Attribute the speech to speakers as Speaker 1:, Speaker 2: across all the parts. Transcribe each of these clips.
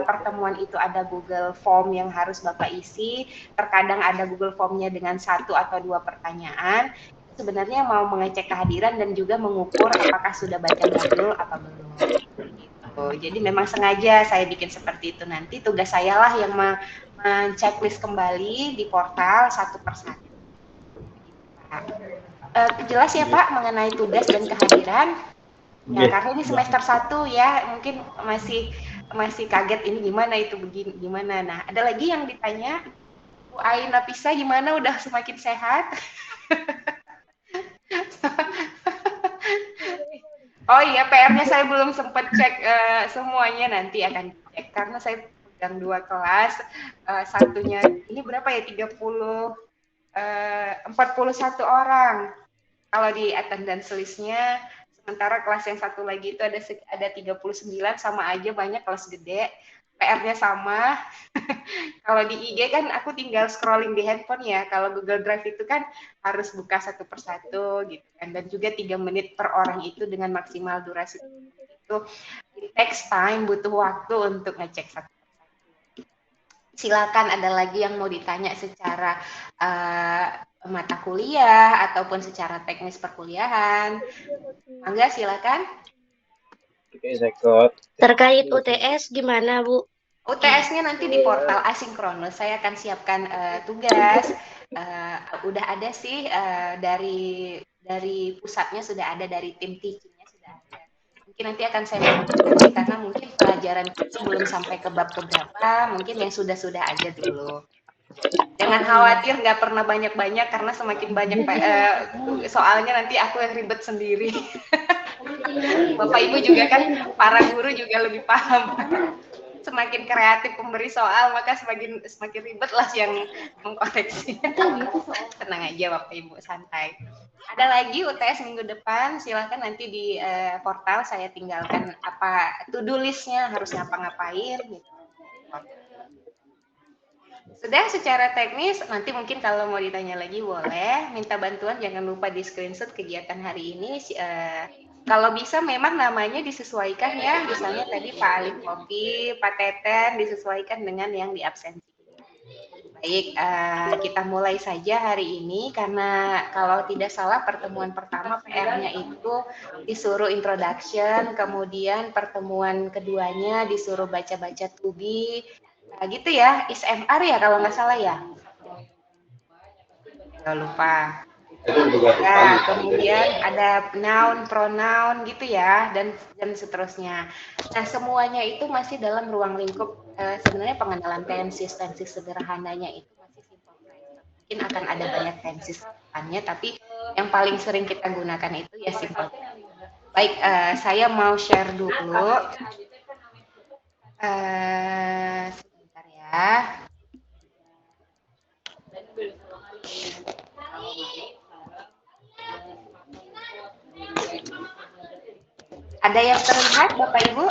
Speaker 1: pertemuan itu ada Google Form yang harus Bapak isi, terkadang ada Google Form-nya dengan 1 atau 2 pertanyaan, itu sebenarnya mau mengecek kehadiran dan juga mengukur apakah sudah baca modul apa belum. Gitu. Jadi memang sengaja saya bikin seperti itu, nanti tugas saya lah yang men-checklist kembali di portal satu persatu. Jelas ya Pak mengenai tugas dan kehadiran? Ya, karena ini semester 1 ya, mungkin masih kaget ini gimana itu begini gimana. Nah, ada lagi yang ditanya, Bu Aina Pisa gimana udah semakin sehat? Oh iya, PR-nya saya belum sempat cek semuanya, nanti akan dicek karena saya pegang 2 kelas, satunya ini berapa ya 41 orang. Kalau di attendance list-nya, sementara kelas yang satu lagi itu ada 39, sama aja banyak kelas gede, PR-nya sama. Kalau di IG kan aku tinggal scrolling di handphone ya, kalau Google Drive itu kan harus buka satu persatu gitu kan, dan juga 3 menit per orang itu dengan maksimal durasi itu, it takes time, butuh waktu untuk ngecek satu persatu. Silakan ada lagi yang mau ditanya secara mata kuliah ataupun secara teknis perkuliahan. Mangga silakan.
Speaker 2: Terkait UTS gimana Bu?
Speaker 1: UTS-nya nanti di portal asinkronus. Saya akan siapkan tugas. Udah ada sih dari pusatnya sudah ada, dari tim teachingnya sudah ada. Mungkin nanti akan saya modifikasi karena mungkin pelajaran kita belum sampai ke bab keberapa. Mungkin yang sudah-sudah aja dulu. Jangan khawatir, nggak pernah banyak-banyak karena semakin banyak soalnya nanti aku yang ribet sendiri. Bapak Ibu juga kan, para guru juga lebih paham. Semakin kreatif pemberi soal, maka semakin ribet lah yang mengkoreksi. Tenang aja Bapak Ibu, santai. Ada lagi UTS minggu depan, silahkan nanti di portal saya tinggalkan apa to-do list-nya, harus ngapa-ngapain gitu. Sudah secara teknis, nanti mungkin kalau mau ditanya lagi boleh, minta bantuan jangan lupa di screenshot kegiatan hari ini. Kalau bisa memang namanya disesuaikan ya, misalnya tadi Pak Alif Kopi, Pak Teten disesuaikan dengan yang di absensi. Baik, kita mulai saja hari ini karena kalau tidak salah pertemuan pertama PR-nya itu disuruh introduction, kemudian pertemuan keduanya disuruh baca-baca to be, gitu ya, ISMR ya kalau nggak salah ya. Nggak lupa. Ya, kemudian ada noun, pronoun gitu ya, dan seterusnya. Nah, semuanya itu masih dalam ruang lingkup sebenarnya pengenalan tenses sederhananya itu masih simple present. Mungkin akan ada banyak tenses depannya, tapi yang paling sering kita gunakan itu ya simple present. Baik, saya mau share dulu. Sebentar ya. Ada yang terlihat Bapak Ibu?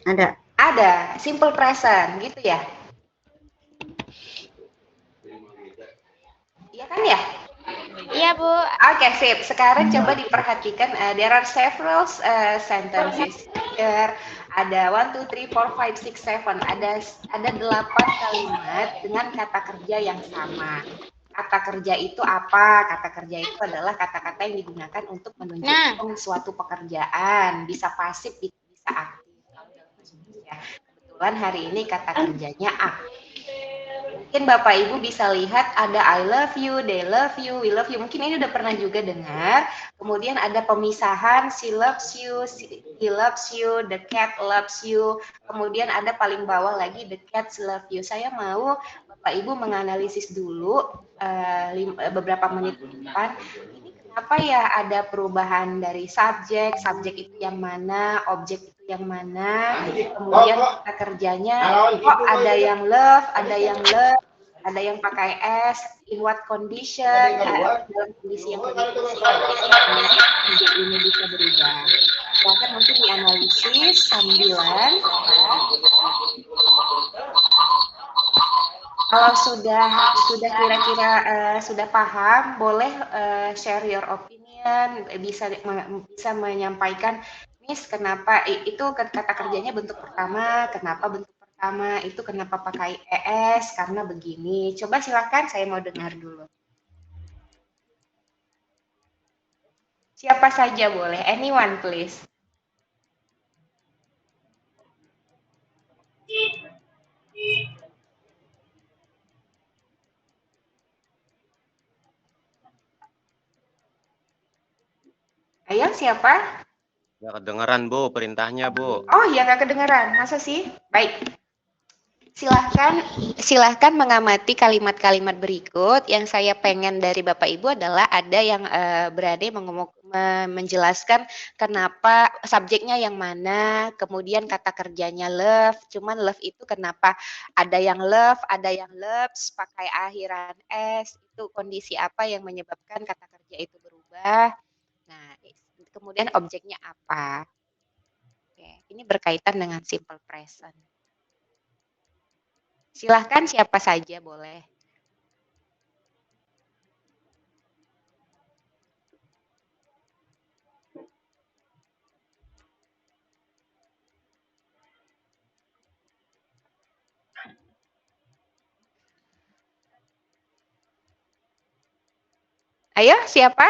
Speaker 2: Ada.
Speaker 1: Ada, simple present gitu ya? Iya kan ya?
Speaker 2: Iya Bu.
Speaker 1: Oke, sip. Sekarang coba diperhatikan, there are several sentences here. Ada 1, 2, 3, 4, 5, 6, 7. Ada 8 kalimat dengan kata kerja yang sama. Kata kerja itu apa? Kata kerja itu adalah kata-kata yang digunakan untuk menunjukkan suatu pekerjaan. Bisa pasif, bisa aktif. Kebetulan hari ini kata kerjanya aktif. Mungkin Bapak Ibu bisa lihat ada I love you, they love you, we love you. Mungkin ini udah pernah juga dengar. Kemudian ada pemisahan, she loves you, he loves you, the cat loves you. Kemudian ada paling bawah lagi the cats love you. Saya mau Bapak Ibu menganalisis dulu beberapa menit ke depan. Ini kenapa ya ada perubahan dari subjek itu yang mana, objek itu yang mana, kemudian kata kerjanya kok ada yang love, ada yang pakai S, in what condition, dalam kondisi yang begitu ini bisa berubah. Silakan mungkin dianalisis sambilan. Kalau sudah kira-kira sudah paham, boleh share your opinion, bisa menyampaikan ini Miss, kenapa itu kata kerjanya bentuk pertama, kenapa bentuk pertama, itu kenapa pakai ES, karena begini. Coba silakan, saya mau dengar dulu. Siapa saja boleh, anyone please. Ayo, siapa?
Speaker 3: Nggak kedengeran, Bu, perintahnya, Bu.
Speaker 1: Oh, ya nggak kedengeran. Masa sih? Baik. Silahkan mengamati kalimat-kalimat berikut. Yang saya pengen dari Bapak Ibu adalah ada yang berani menjelaskan kenapa subjeknya yang mana, kemudian kata kerjanya love. Cuman love itu kenapa ada yang love, ada yang loves, pakai akhiran s. Itu kondisi apa yang menyebabkan kata kerja itu berubah. Nah, kemudian objeknya apa? Oke, ini berkaitan dengan simple present. Silahkan siapa saja boleh. Ayo, siapa?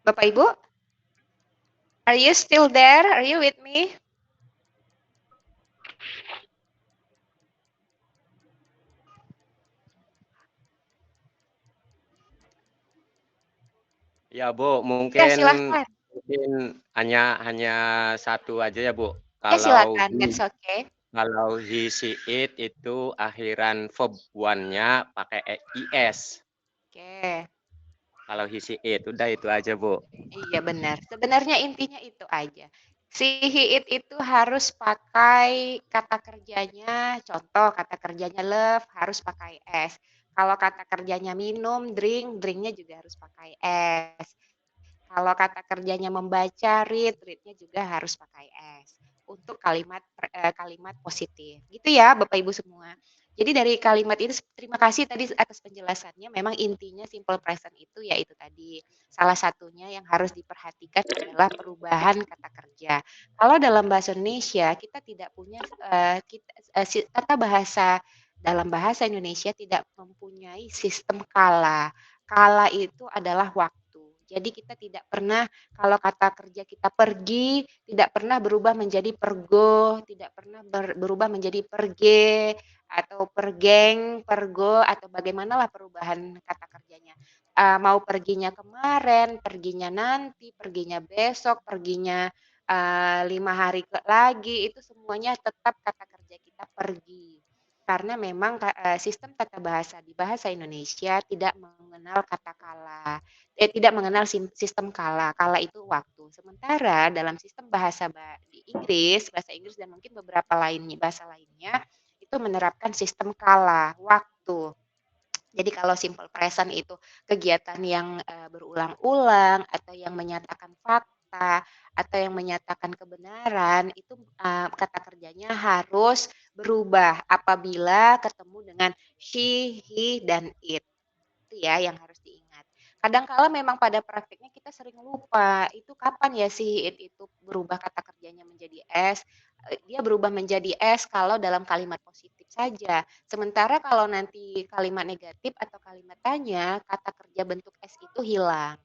Speaker 1: Bapak Ibu? Are you still there? Are you with me?
Speaker 3: Ya, Bu,
Speaker 1: Ya, silahkan.
Speaker 3: mungkin hanya satu aja ya, Bu.
Speaker 1: Ya,
Speaker 3: Kalau
Speaker 1: silakan. That's okay.
Speaker 3: kalau he, she, it itu akhiran verb one-nya pakai is.
Speaker 1: Oke.
Speaker 3: Kalau he, she, it, udah itu aja, Bu.
Speaker 1: Iya, benar. Sebenarnya intinya itu aja. Si he, it itu harus pakai kata kerjanya, contoh kata kerjanya love harus pakai s. Kalau kata kerjanya minum, drinknya juga harus pakai s. Kalau kata kerjanya membaca, readnya juga harus pakai S untuk kalimat positif. Gitu ya, Bapak Ibu semua. Jadi dari kalimat itu terima kasih tadi atas penjelasannya. Memang intinya simple present itu yaitu tadi salah satunya yang harus diperhatikan adalah perubahan kata kerja. Kalau dalam bahasa Indonesia kita tidak punya kata bahasa dalam bahasa Indonesia tidak mempunyai sistem kala. Kala itu adalah waktu. Jadi kita tidak pernah kalau kata kerja kita pergi, tidak pernah berubah menjadi pergo, tidak pernah berubah menjadi perge atau pergeng, pergo atau bagaimanalah perubahan kata kerjanya. Mau perginya kemarin, perginya nanti, perginya besok, perginya 5 hari lagi, itu semuanya tetap kata kerja kita pergi. Karena memang sistem tata bahasa di bahasa Indonesia tidak mengenal kata kala, tidak mengenal sistem kala. Kala itu waktu. Sementara dalam sistem bahasa di Inggris, bahasa Inggris dan mungkin beberapa bahasa lainnya itu menerapkan sistem kala, waktu. Jadi kalau simple present itu kegiatan yang berulang-ulang atau yang menyatakan fakta atau yang menyatakan kebenaran itu kata kerjanya harus berubah apabila ketemu dengan she, he, dan it. Itu ya yang harus diingat. Kadang-kala memang pada praktiknya kita sering lupa, itu kapan ya si it itu berubah kata kerjanya menjadi s, dia berubah menjadi s kalau dalam kalimat positif saja. Sementara kalau nanti kalimat negatif atau kalimat tanya, kata kerja bentuk s itu hilang.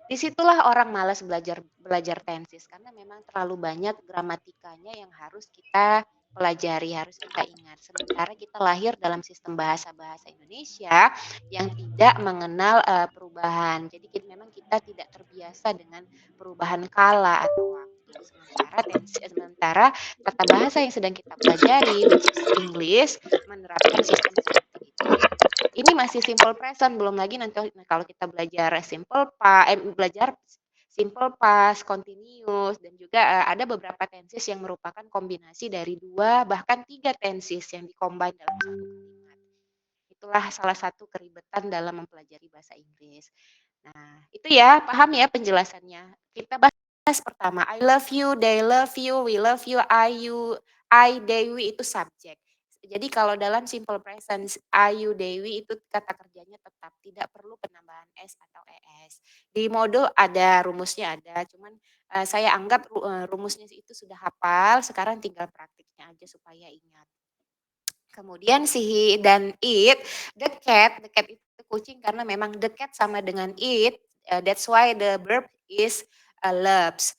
Speaker 1: Disitulah orang malas belajar tenses karena memang terlalu banyak gramatikanya yang harus kita pelajari, harus kita ingat. Sementara kita lahir dalam sistem bahasa-bahasa Indonesia yang tidak mengenal perubahan. Jadi memang kita tidak terbiasa dengan perubahan kala atau waktu. Sementara tata bahasa yang sedang kita pelajari, which is English, menerapkan sistem seperti itu. Ini masih simple present, belum lagi nanti kalau kita belajar simple past, continuous, dan juga ada beberapa tenses yang merupakan kombinasi dari 2 bahkan 3 tenses yang di-combine dalam satu kalimat. Itulah salah satu keribetan dalam mempelajari bahasa Inggris. Nah, itu ya, paham ya penjelasannya. Kita bahas pertama, I love you, they love you, we love you, I, they, we itu subjek. Jadi kalau dalam simple present, I, you, they, we itu kata kerjanya tetap, tidak perlu penambahan S atau ES. Di modul ada rumusnya ada, cuman saya anggap rumusnya itu sudah hafal, sekarang tinggal praktiknya aja supaya ingat. Kemudian si he dan it, the cat itu kucing karena memang the cat sama dengan it, that's why the verb is loves.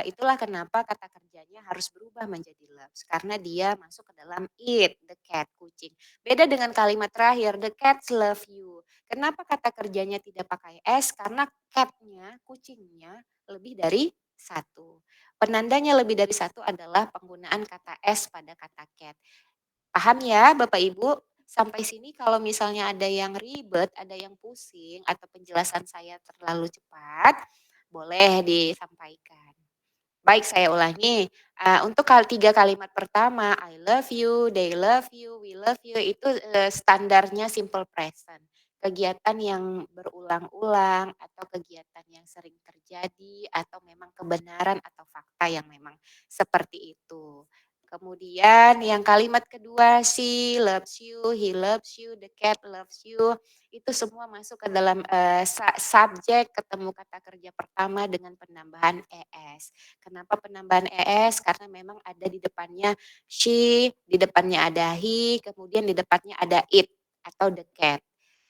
Speaker 1: Itulah kenapa kata kerjanya harus berubah menjadi loves karena dia masuk ke dalam it, the cat, kucing. Beda dengan kalimat terakhir, the cats love you. Kenapa kata kerjanya tidak pakai s? Karena catnya, kucingnya lebih dari satu. Penandanya lebih dari satu adalah penggunaan kata s pada kata cat. Paham ya Bapak Ibu? Sampai sini kalau misalnya ada yang ribet, ada yang pusing, atau penjelasan saya terlalu cepat, boleh disampaikan. Baik, saya ulangi. Untuk 3 kalimat pertama, I love you, they love you, we love you, itu standarnya simple present. Kegiatan yang berulang-ulang atau kegiatan yang sering terjadi atau memang kebenaran atau fakta yang memang seperti itu. Kemudian yang kalimat kedua, she loves you, he loves you, the cat loves you. Itu semua masuk ke dalam subjek ketemu kata kerja pertama dengan penambahan es. Kenapa penambahan es? Karena memang ada di depannya she, di depannya ada he, kemudian di depannya ada it atau the cat.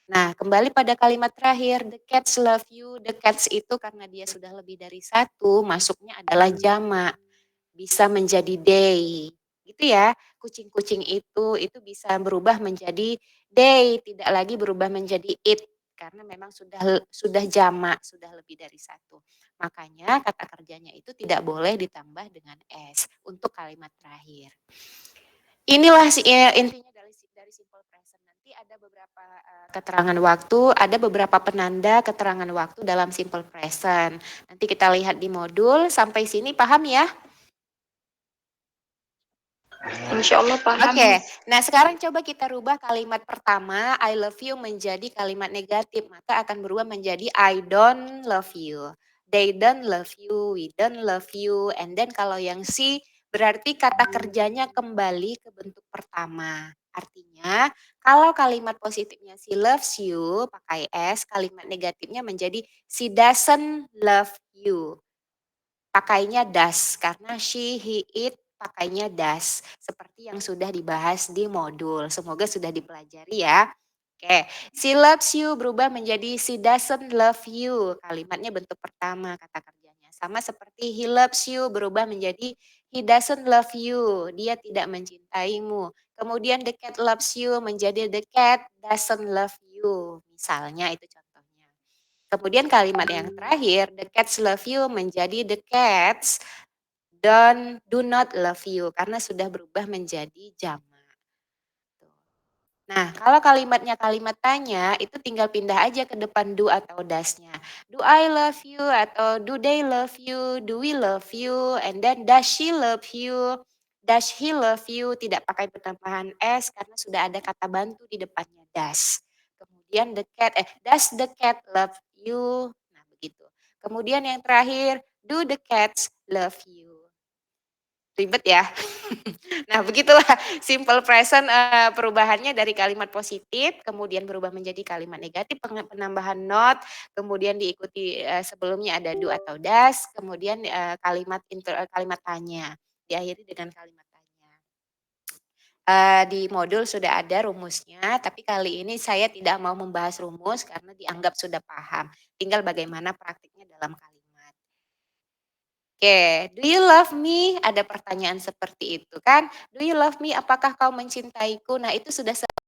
Speaker 1: Nah, kembali pada kalimat terakhir, the cats love you. The cats itu karena dia sudah lebih dari satu, masuknya adalah jamak. Bisa menjadi they. Gitu ya. Kucing-kucing itu bisa berubah menjadi they, tidak lagi berubah menjadi it karena memang sudah jamak, sudah lebih dari satu. Makanya kata kerjanya itu tidak boleh ditambah dengan s untuk kalimat terakhir. Inilah intinya dari simple present. Nanti ada beberapa keterangan waktu, ada beberapa penanda keterangan waktu dalam simple present. Nanti kita lihat di modul. Sampai sini paham ya?
Speaker 2: Insya Allah paham.
Speaker 1: Oke, nah sekarang coba kita rubah kalimat pertama I love you menjadi kalimat negatif, maka akan berubah menjadi I don't love you, they don't love you, we don't love you, and then kalau yang si berarti kata kerjanya kembali ke bentuk pertama. Artinya kalau kalimat positifnya she loves you pakai s, kalimat negatifnya menjadi she doesn't love you. Pakainya does karena she, he, it pakainya does seperti yang sudah dibahas di modul. Semoga sudah dipelajari ya. Oke, she loves you berubah menjadi she doesn't love you. Kalimatnya bentuk pertama kata kerjanya. Sama seperti he loves you berubah menjadi he doesn't love you. Dia tidak mencintaimu. Kemudian the cat loves you menjadi the cat doesn't love you. Misalnya itu contohnya. Kemudian kalimat yang terakhir, the cats love you menjadi the cats do not love you karena sudah berubah menjadi jamak. Nah, kalau kalimatnya kalimat tanya, itu tinggal pindah aja ke depan do atau does-nya. Do I love you atau do they love you, do we love you, and then does she love you, does he love you, tidak pakai penambahan s karena sudah ada kata bantu di depannya does. Kemudian does the cat love you? Nah, begitu. Kemudian yang terakhir, do the cats love you? Ribet ya. Nah, begitulah simple present perubahannya dari kalimat positif, kemudian berubah menjadi kalimat negatif, penambahan not, kemudian diikuti sebelumnya ada do atau does, kemudian kalimat tanya, diakhiri dengan kalimat tanya. Di modul sudah ada rumusnya, tapi kali ini saya tidak mau membahas rumus karena dianggap sudah paham. Tinggal bagaimana praktiknya dalam kalimat. Oke, do you love me? Ada pertanyaan seperti itu kan. Do you love me? Apakah kau mencintaiku? Nah, itu sudah salah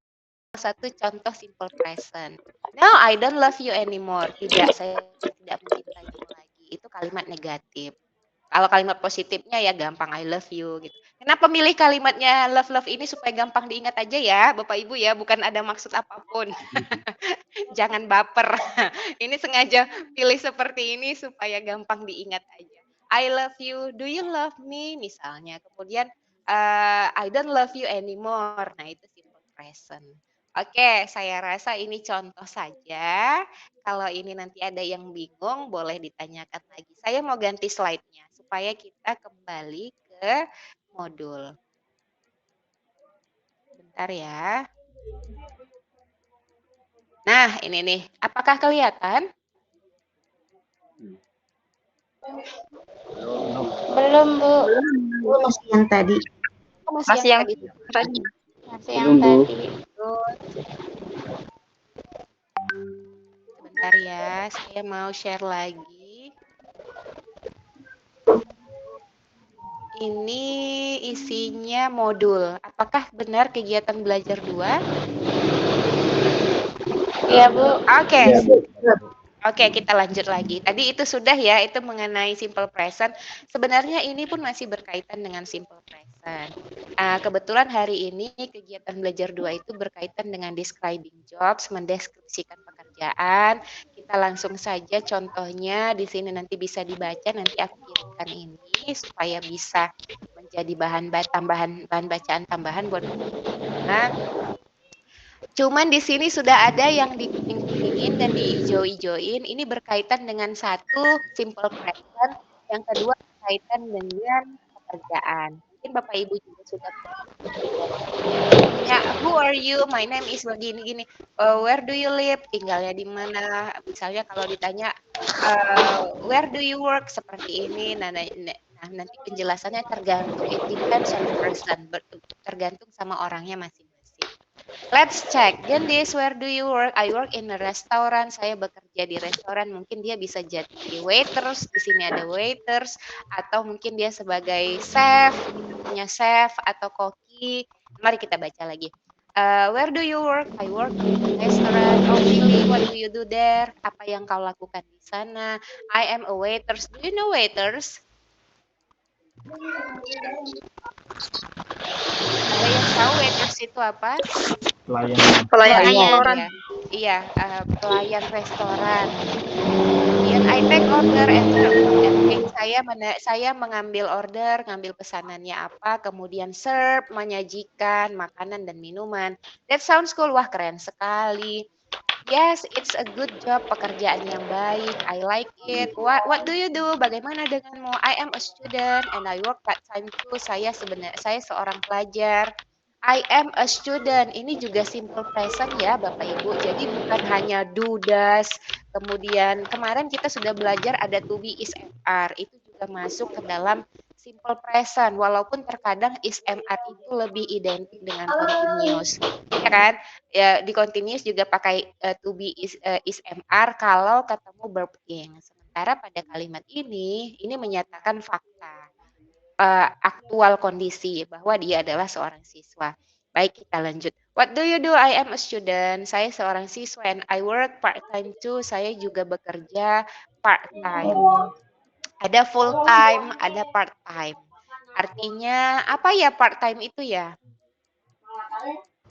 Speaker 1: satu contoh simple present. No, I don't love you anymore. Tidak, saya tidak mencintaimu lagi. Itu kalimat negatif. Kalau kalimat positifnya ya gampang I love you gitu. Kenapa milih kalimatnya love ini supaya gampang diingat aja ya, Bapak Ibu ya, bukan ada maksud apapun. Jangan baper. Ini sengaja pilih seperti ini supaya gampang diingat aja. I love you, do you love me misalnya. Kemudian I don't love you anymore. Nah, itu simple present. Oke, saya rasa ini contoh saja. Kalau ini nanti ada yang bingung, boleh ditanyakan lagi. Saya mau ganti slide-nya supaya kita kembali ke modul. Bentar ya. Nah, ini nih. Apakah kelihatan?
Speaker 4: Belum, Bu. Masih yang tadi.
Speaker 1: Oh,
Speaker 2: Masih yang
Speaker 1: tadi.
Speaker 2: tadi.
Speaker 4: Masih yang tadi.
Speaker 1: Good. Sebentar ya, saya mau share lagi. Ini isinya modul. Apakah benar kegiatan belajar 2?
Speaker 4: Iya, Bu.
Speaker 1: Oke.
Speaker 5: Iya, Bu.
Speaker 1: Oke, kita lanjut lagi. Tadi itu sudah ya, itu mengenai simple present. Sebenarnya ini pun masih berkaitan dengan simple present. Kebetulan hari ini kegiatan belajar 2 itu berkaitan dengan describing jobs, mendeskripsikan pekerjaan. Kita langsung saja contohnya di sini nanti bisa dibaca, nanti aku kirimkan ini supaya bisa menjadi bahan bacaan tambahan buat teman-teman. Cuman di sini sudah ada yang dikuning-kuningin dan diijo-ijoin. Ini berkaitan dengan satu simple present, yang kedua berkaitan dengan pekerjaan. Mungkin Bapak Ibu juga sudah ya, who are you? My name is begini gini. Where do you live? Tinggalnya di mana? Misalnya kalau ditanya where do you work? Seperti ini. Nah, nanti penjelasannya tergantung. It depends on the person. Tergantung sama orangnya masing-masing. Let's check. Gendis, where do you work? I work in a restaurant. Saya bekerja di restoran. Mungkin dia bisa jadi waiters. Di sini ada waiters. Atau mungkin dia sebagai chef. Kita punya chef atau koki. Mari kita baca lagi. Where do you work? I work in a restaurant. Oh really? What do you do there? Apa yang kau lakukan di sana? I am a waiters. Do you know waiters? Ada yang tahu waiters itu apa?
Speaker 2: Pelayan
Speaker 4: Pelayan.
Speaker 2: restoran.
Speaker 1: Ya. Iya, pelayan restoran. Kemudian I take order and serve food and drink. Saya mengambil order, ngambil pesanannya apa, kemudian serve, menyajikan makanan dan minuman. That sounds cool. Wah, keren sekali. Yes, it's a good job, pekerjaan yang baik. I like it. What do you do? Bagaimana denganmu? I am a student and I work part-time too. Saya seorang pelajar. I am a student. Ini juga simple present ya, Bapak Ibu. Jadi bukan hanya do, does. Kemudian kemarin kita sudah belajar ada to be, is, are. Itu juga masuk ke dalam simple present. Walaupun terkadang is, are itu lebih identik dengan continuous. Ya kan? Ya, di continuous juga pakai to be, is, are kalau ketemu verb ing. Sementara pada kalimat ini menyatakan fakta. Aktual kondisi bahwa dia adalah seorang siswa. Baik, kita lanjut. What do you do? I am a student. Saya seorang siswa and I work part-time too. Saya juga bekerja part-time. Ada full-time, ada part-time. Artinya apa ya part-time itu ya?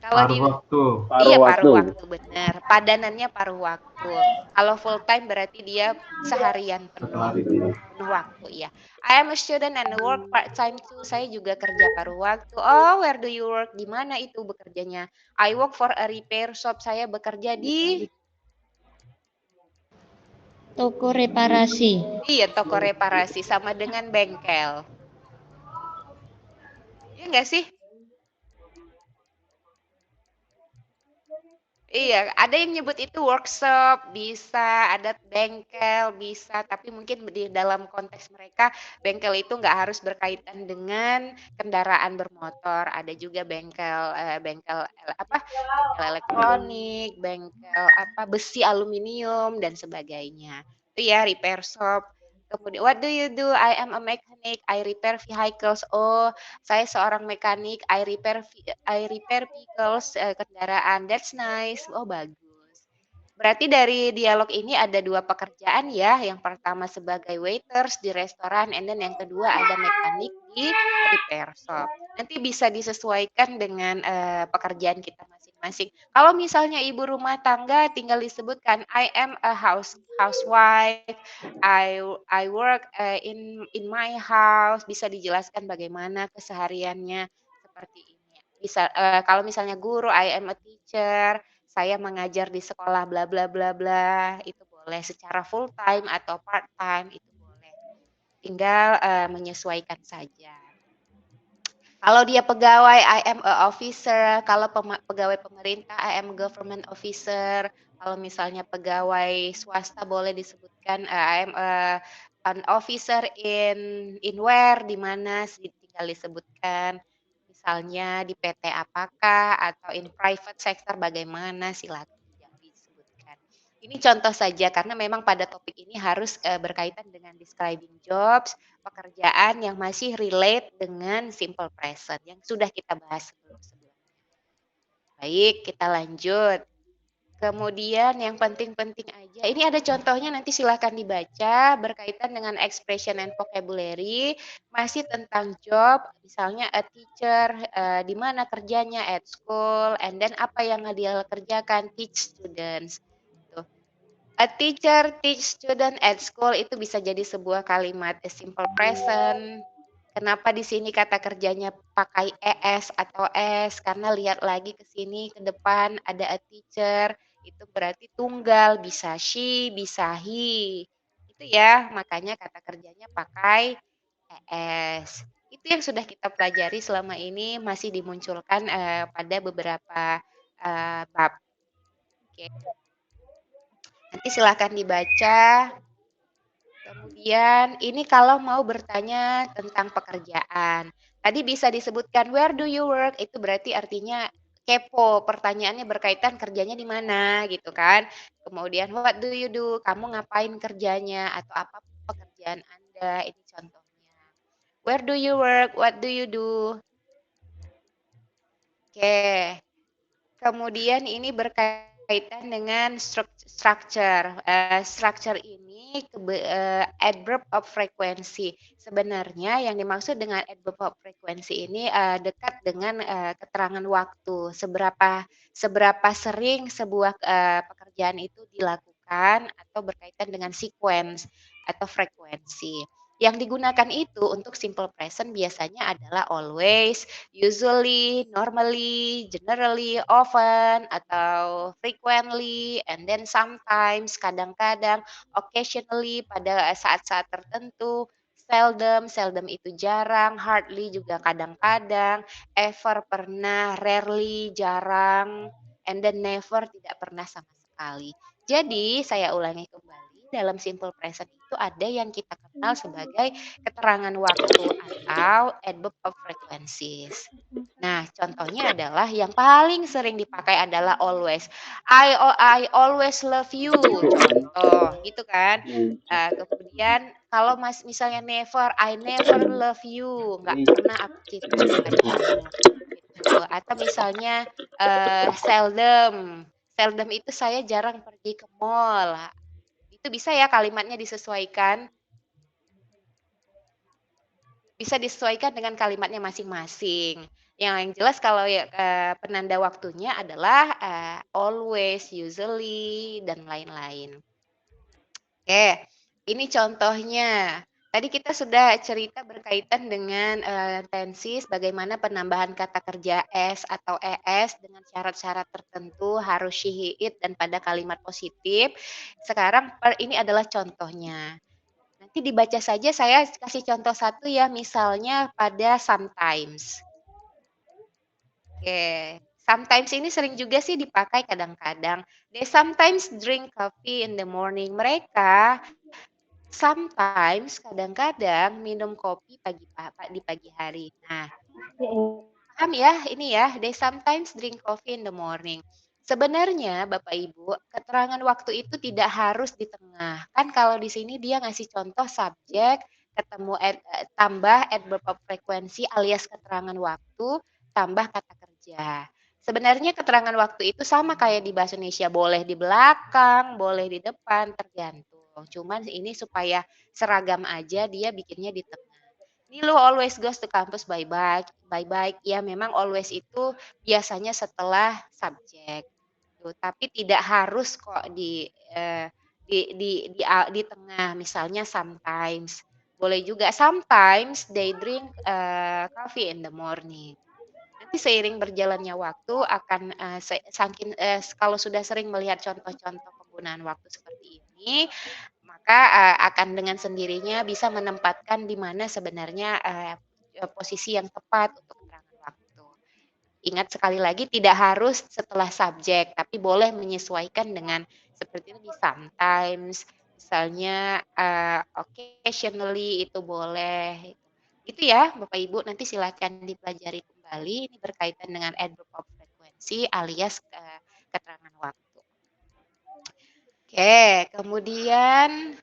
Speaker 1: Kalau
Speaker 5: Paruh waktu.
Speaker 1: Iya, paruh waktu, benar. Padanannya paruh waktu. Kalau full time berarti dia seharian penuh waktu ya. I am a student and work part time too. Saya juga kerja paruh waktu. Oh, where do you work? Di mana itu bekerjanya? I work for a repair shop. Saya bekerja di
Speaker 4: Toko reparasi.
Speaker 1: iya, toko reparasi sama dengan bengkel. Iya enggak sih? Iya, ada yang nyebut itu workshop, bisa, ada bengkel, bisa, tapi mungkin di dalam konteks mereka, bengkel itu nggak harus berkaitan dengan kendaraan bermotor. Ada juga bengkel elektronik, bengkel besi aluminium dan sebagainya. Itu ya repair shop. Kemudian, what do you do? I am a mechanic. I repair vehicles. Oh, saya seorang mekanik, I repair vehicles, kendaraan. That's nice. Oh, bagus. Berarti dari dialog ini ada 2 pekerjaan ya. Yang pertama sebagai waiters di restoran, and then yang kedua ada mekanik di repair shop. Nanti bisa disesuaikan dengan pekerjaan kita masing-masing. Kalau misalnya ibu rumah tangga tinggal disebutkan I am a housewife, I work in my house, bisa dijelaskan bagaimana kesehariannya seperti ini. bisa kalau misalnya guru, I am a teacher, saya mengajar di sekolah bla bla bla bla, itu boleh secara full time atau part time itu boleh. Tinggal, menyesuaikan saja. Kalau dia pegawai, I am a officer. Kalau pegawai pemerintah, I am government officer. Kalau misalnya pegawai swasta boleh disebutkan, I am an officer in where, di mana tinggal disebutkan. Misalnya di PT apakah atau in private sector bagaimana, silakan disebutkan. Ini contoh saja karena memang pada topik ini harus berkaitan dengan describing jobs, pekerjaan yang masih relate dengan simple present yang sudah kita bahas sebelumnya. Baik, kita lanjut. Kemudian yang penting-penting aja, ini ada contohnya nanti silahkan dibaca berkaitan dengan expression and vocabulary, masih tentang job, misalnya a teacher, di mana kerjanya, at school, and then apa yang dia kerjakan, teach students. Tuh. A teacher teach student at school itu bisa jadi sebuah kalimat a simple present. Kenapa di sini kata kerjanya pakai es atau s? Karena lihat lagi ke sini ke depan ada a teacher, itu berarti tunggal, bisa she, bisa he. Itu ya, makanya kata kerjanya pakai es. Itu yang sudah kita pelajari selama ini masih dimunculkan pada beberapa bab. Oke. Nanti silakan dibaca. Kemudian ini kalau mau bertanya tentang pekerjaan. Tadi bisa disebutkan where do you work? Itu berarti artinya kepo. Pertanyaannya berkaitan kerjanya di mana gitu kan. Kemudian what do you do? Kamu ngapain kerjanya atau apa pekerjaan Anda? Ini contohnya. Where do you work? What do you do? Oke. Kemudian ini berkaitan dengan structure. Structure ini adverb of frequency. Sebenarnya yang dimaksud dengan adverb of frequency ini dekat dengan keterangan waktu. Seberapa sering sebuah pekerjaan itu dilakukan atau berkaitan dengan sequence atau frekuensi. Yang digunakan itu untuk simple present biasanya adalah always, usually, normally, generally, often, atau frequently, and then sometimes, kadang-kadang, occasionally, pada saat-saat tertentu, seldom, seldom itu jarang, hardly juga kadang-kadang, ever pernah, rarely jarang, and then never tidak pernah sama sekali. Jadi, saya ulangi kembali, dalam simple present itu ada yang kita kenal sebagai keterangan waktu atau adverb of frequencies. Nah, contohnya adalah yang paling sering dipakai adalah always. I always love you, contoh, gitu kan. Kemudian kalau misalnya never, I never love you, nggak pernah aku cinta kepadamu, gitu. Atau misalnya seldom, seldom itu saya jarang pergi ke mall. Itu bisa ya kalimatnya disesuaikan. Bisa disesuaikan dengan kalimatnya masing-masing. Yang jelas kalau ya, penanda waktunya adalah, always, usually, dan lain-lain. Oke, ini contohnya. Tadi kita sudah cerita berkaitan dengan, tenses, bagaimana penambahan kata kerja s atau es dengan syarat-syarat tertentu, harus she, he, it, dan pada kalimat positif. Sekarang ini adalah contohnya. Nanti dibaca saja, saya kasih contoh satu ya, misalnya pada sometimes. Oke, sometimes ini sering juga sih dipakai kadang-kadang. They sometimes drink coffee in the morning. Mereka sometimes kadang-kadang minum kopi di pagi hari. Nah, paham ya ini ya, they sometimes drink coffee in the morning. Sebenarnya Bapak Ibu, keterangan waktu itu tidak harus di tengah. Kan kalau di sini dia ngasih contoh subjek, ketemu tambah adverb of frequency alias keterangan waktu, tambah kata kerja. Sebenarnya keterangan waktu itu sama kayak di bahasa Indonesia, boleh di belakang, boleh di depan, tergantung. Cuman ini supaya seragam aja dia bikinnya di tengah. Nilu always goes to campus by bike. By bike, ya memang always itu biasanya setelah subjek. Tuh, tapi tidak harus kok di tengah. Misalnya sometimes. Boleh juga sometimes they drink coffee in the morning. Nanti seiring berjalannya waktu akan kalau sudah sering melihat contoh-contoh penggunaan waktu seperti ini, maka akan dengan sendirinya bisa menempatkan di mana sebenarnya posisi yang tepat untuk keterangan waktu. Ingat sekali lagi tidak harus setelah subjek, tapi boleh menyesuaikan dengan seperti itu di sometimes, misalnya occasionally itu boleh. Itu ya Bapak Ibu, nanti silakan dipelajari kembali, ini berkaitan dengan adverb of frequency alias keterangan waktu. Oke, kemudian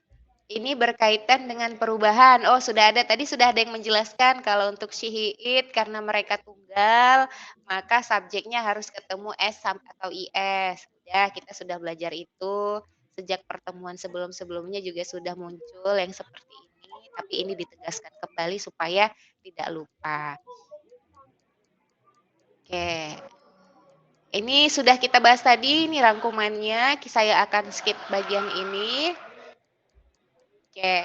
Speaker 1: ini berkaitan dengan perubahan. Oh, tadi sudah ada yang menjelaskan kalau untuk she, he, it karena mereka tunggal, maka subjeknya harus ketemu s atau is. Ya, kita sudah belajar itu sejak pertemuan sebelum-sebelumnya juga sudah muncul yang seperti ini, tapi ini ditegaskan kembali supaya tidak lupa. Oke. Ini sudah kita bahas tadi, ini rangkumannya. Saya akan skip bagian ini. Oke.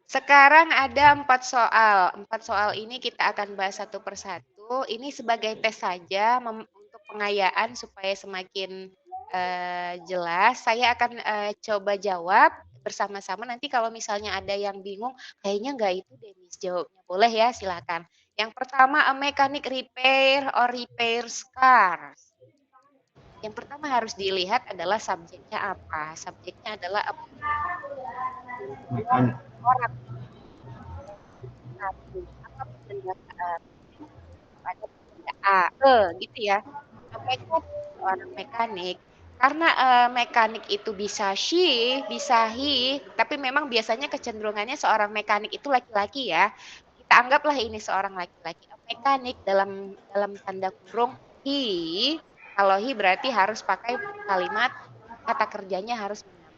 Speaker 1: Sekarang ada 4 soal. 4 soal ini kita akan bahas satu persatu. Ini sebagai tes saja untuk pengayaan supaya semakin jelas. Saya akan coba jawab bersama-sama. Nanti kalau misalnya ada yang bingung, kayaknya nggak itu deh Miss jawabnya. Boleh ya, silakan. Yang pertama, a mechanic repair or repairs cars. Yang pertama harus dilihat adalah subjeknya apa. Subjeknya adalah
Speaker 2: Mekanik.
Speaker 1: orang satu apa benda pada benda gitu ya. Mekanik, seorang mekanik karena mekanik itu bisa she, bisa he, tapi memang biasanya kecenderungannya seorang mekanik itu laki-laki ya. Kita anggaplah ini seorang laki-laki. Mekanik dalam tanda kurung he, kalau he berarti harus pakai kalimat kata kerjanya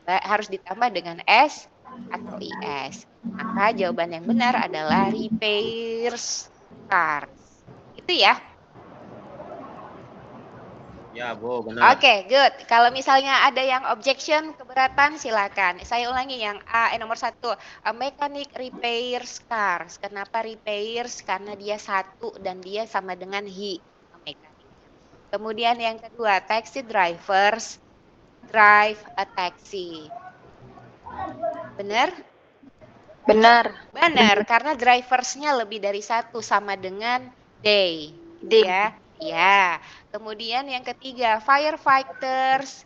Speaker 1: harus ditambah dengan s atau is. Maka jawaban yang benar adalah repairs cars. Itu ya.
Speaker 3: Ya, Bu, benar.
Speaker 1: Oke, good. Kalau misalnya ada yang objection, keberatan, silakan. Saya ulangi yang A, nomor 1. A mechanic repairs cars. Kenapa repairs? Karena dia satu dan dia sama dengan he, mekaniknya. Kemudian yang kedua, taxi drivers drive a taxi. Benar?
Speaker 5: Benar.
Speaker 1: Benar, karena driversnya lebih dari satu sama dengan they. Ya, ya. Kemudian yang ketiga, firefighters.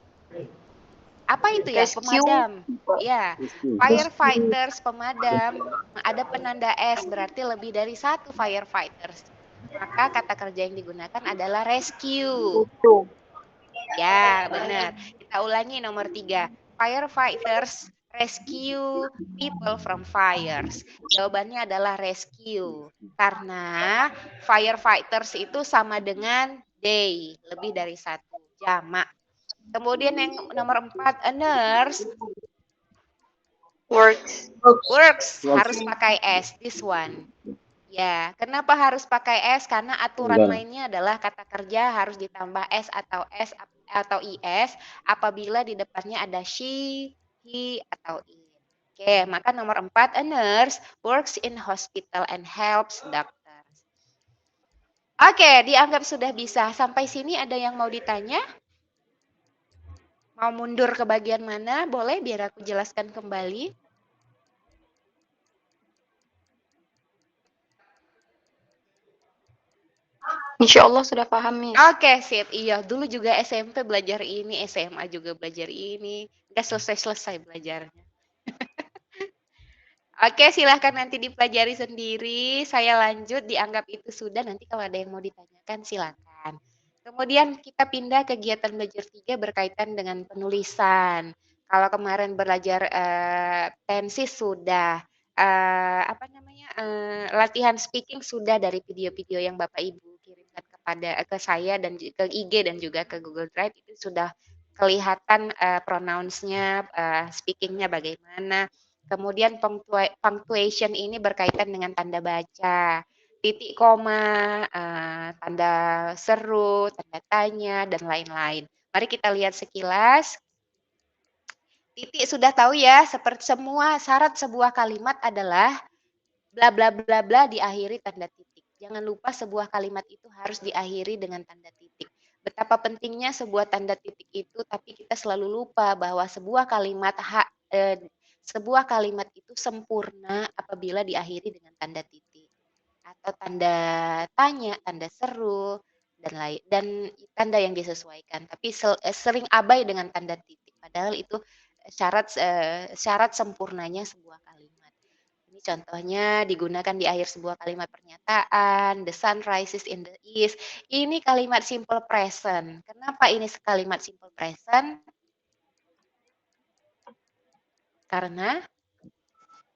Speaker 1: Apa itu ya?
Speaker 5: Rescue.
Speaker 1: Pemadam. Ya, firefighters, pemadam. Ada penanda S, berarti lebih dari satu firefighters. Maka kata kerja yang digunakan adalah rescue. Ya, benar. Kita ulangi nomor 3. Firefighters rescue people from fires. Jawabannya adalah rescue. Karena firefighters itu sama dengan they, lebih dari satu, jamak. Kemudian yang nomor 4, a nurse works harus pakai S, this one. Ya, kenapa harus pakai S? Karena aturan mainnya adalah kata kerja harus ditambah S atau IS apabila di depannya ada she, he, atau it. Oke, maka nomor 4, a nurse works in hospital and helps doctors. Oke, dianggap sudah bisa. Sampai sini ada yang mau ditanya? Mau mundur ke bagian mana? Boleh biar aku jelaskan kembali.
Speaker 5: Insya Allah sudah paham, Miss.
Speaker 1: Oke, sip. Iya, dulu juga SMP belajar ini, SMA juga belajar ini. Nggak selesai-selesai belajarnya. Oke, silahkan nanti dipelajari sendiri. Saya lanjut, dianggap itu sudah. Nanti kalau ada yang mau ditanyakan, silakan. Kemudian kita pindah kegiatan belajar 3 berkaitan dengan penulisan. Kalau kemarin belajar tensis sudah. Latihan speaking sudah dari video-video yang Bapak Ibu kirimkan ke saya dan ke IG dan juga ke Google Drive itu sudah kelihatan pronounce-nya, speaking-nya bagaimana. Kemudian punctuation ini berkaitan dengan tanda baca, titik koma, tanda seru, tanda tanya, dan lain-lain. Mari kita lihat sekilas. Titik sudah tahu ya, seperti semua syarat sebuah kalimat adalah bla bla bla bla diakhiri tanda titik. Jangan lupa sebuah kalimat itu harus diakhiri dengan tanda titik. Betapa pentingnya sebuah tanda titik itu, tapi kita selalu lupa bahwa sebuah kalimat itu sempurna apabila diakhiri dengan tanda titik atau tanda tanya, tanda seru dan tanda yang disesuaikan. Tapi sering abai dengan tanda titik. Padahal itu syarat sempurnanya sebuah kalimat. Ini contohnya digunakan di akhir sebuah kalimat pernyataan, the sun rises in the east. Ini kalimat simple present. Kenapa ini kalimat simple present? Karena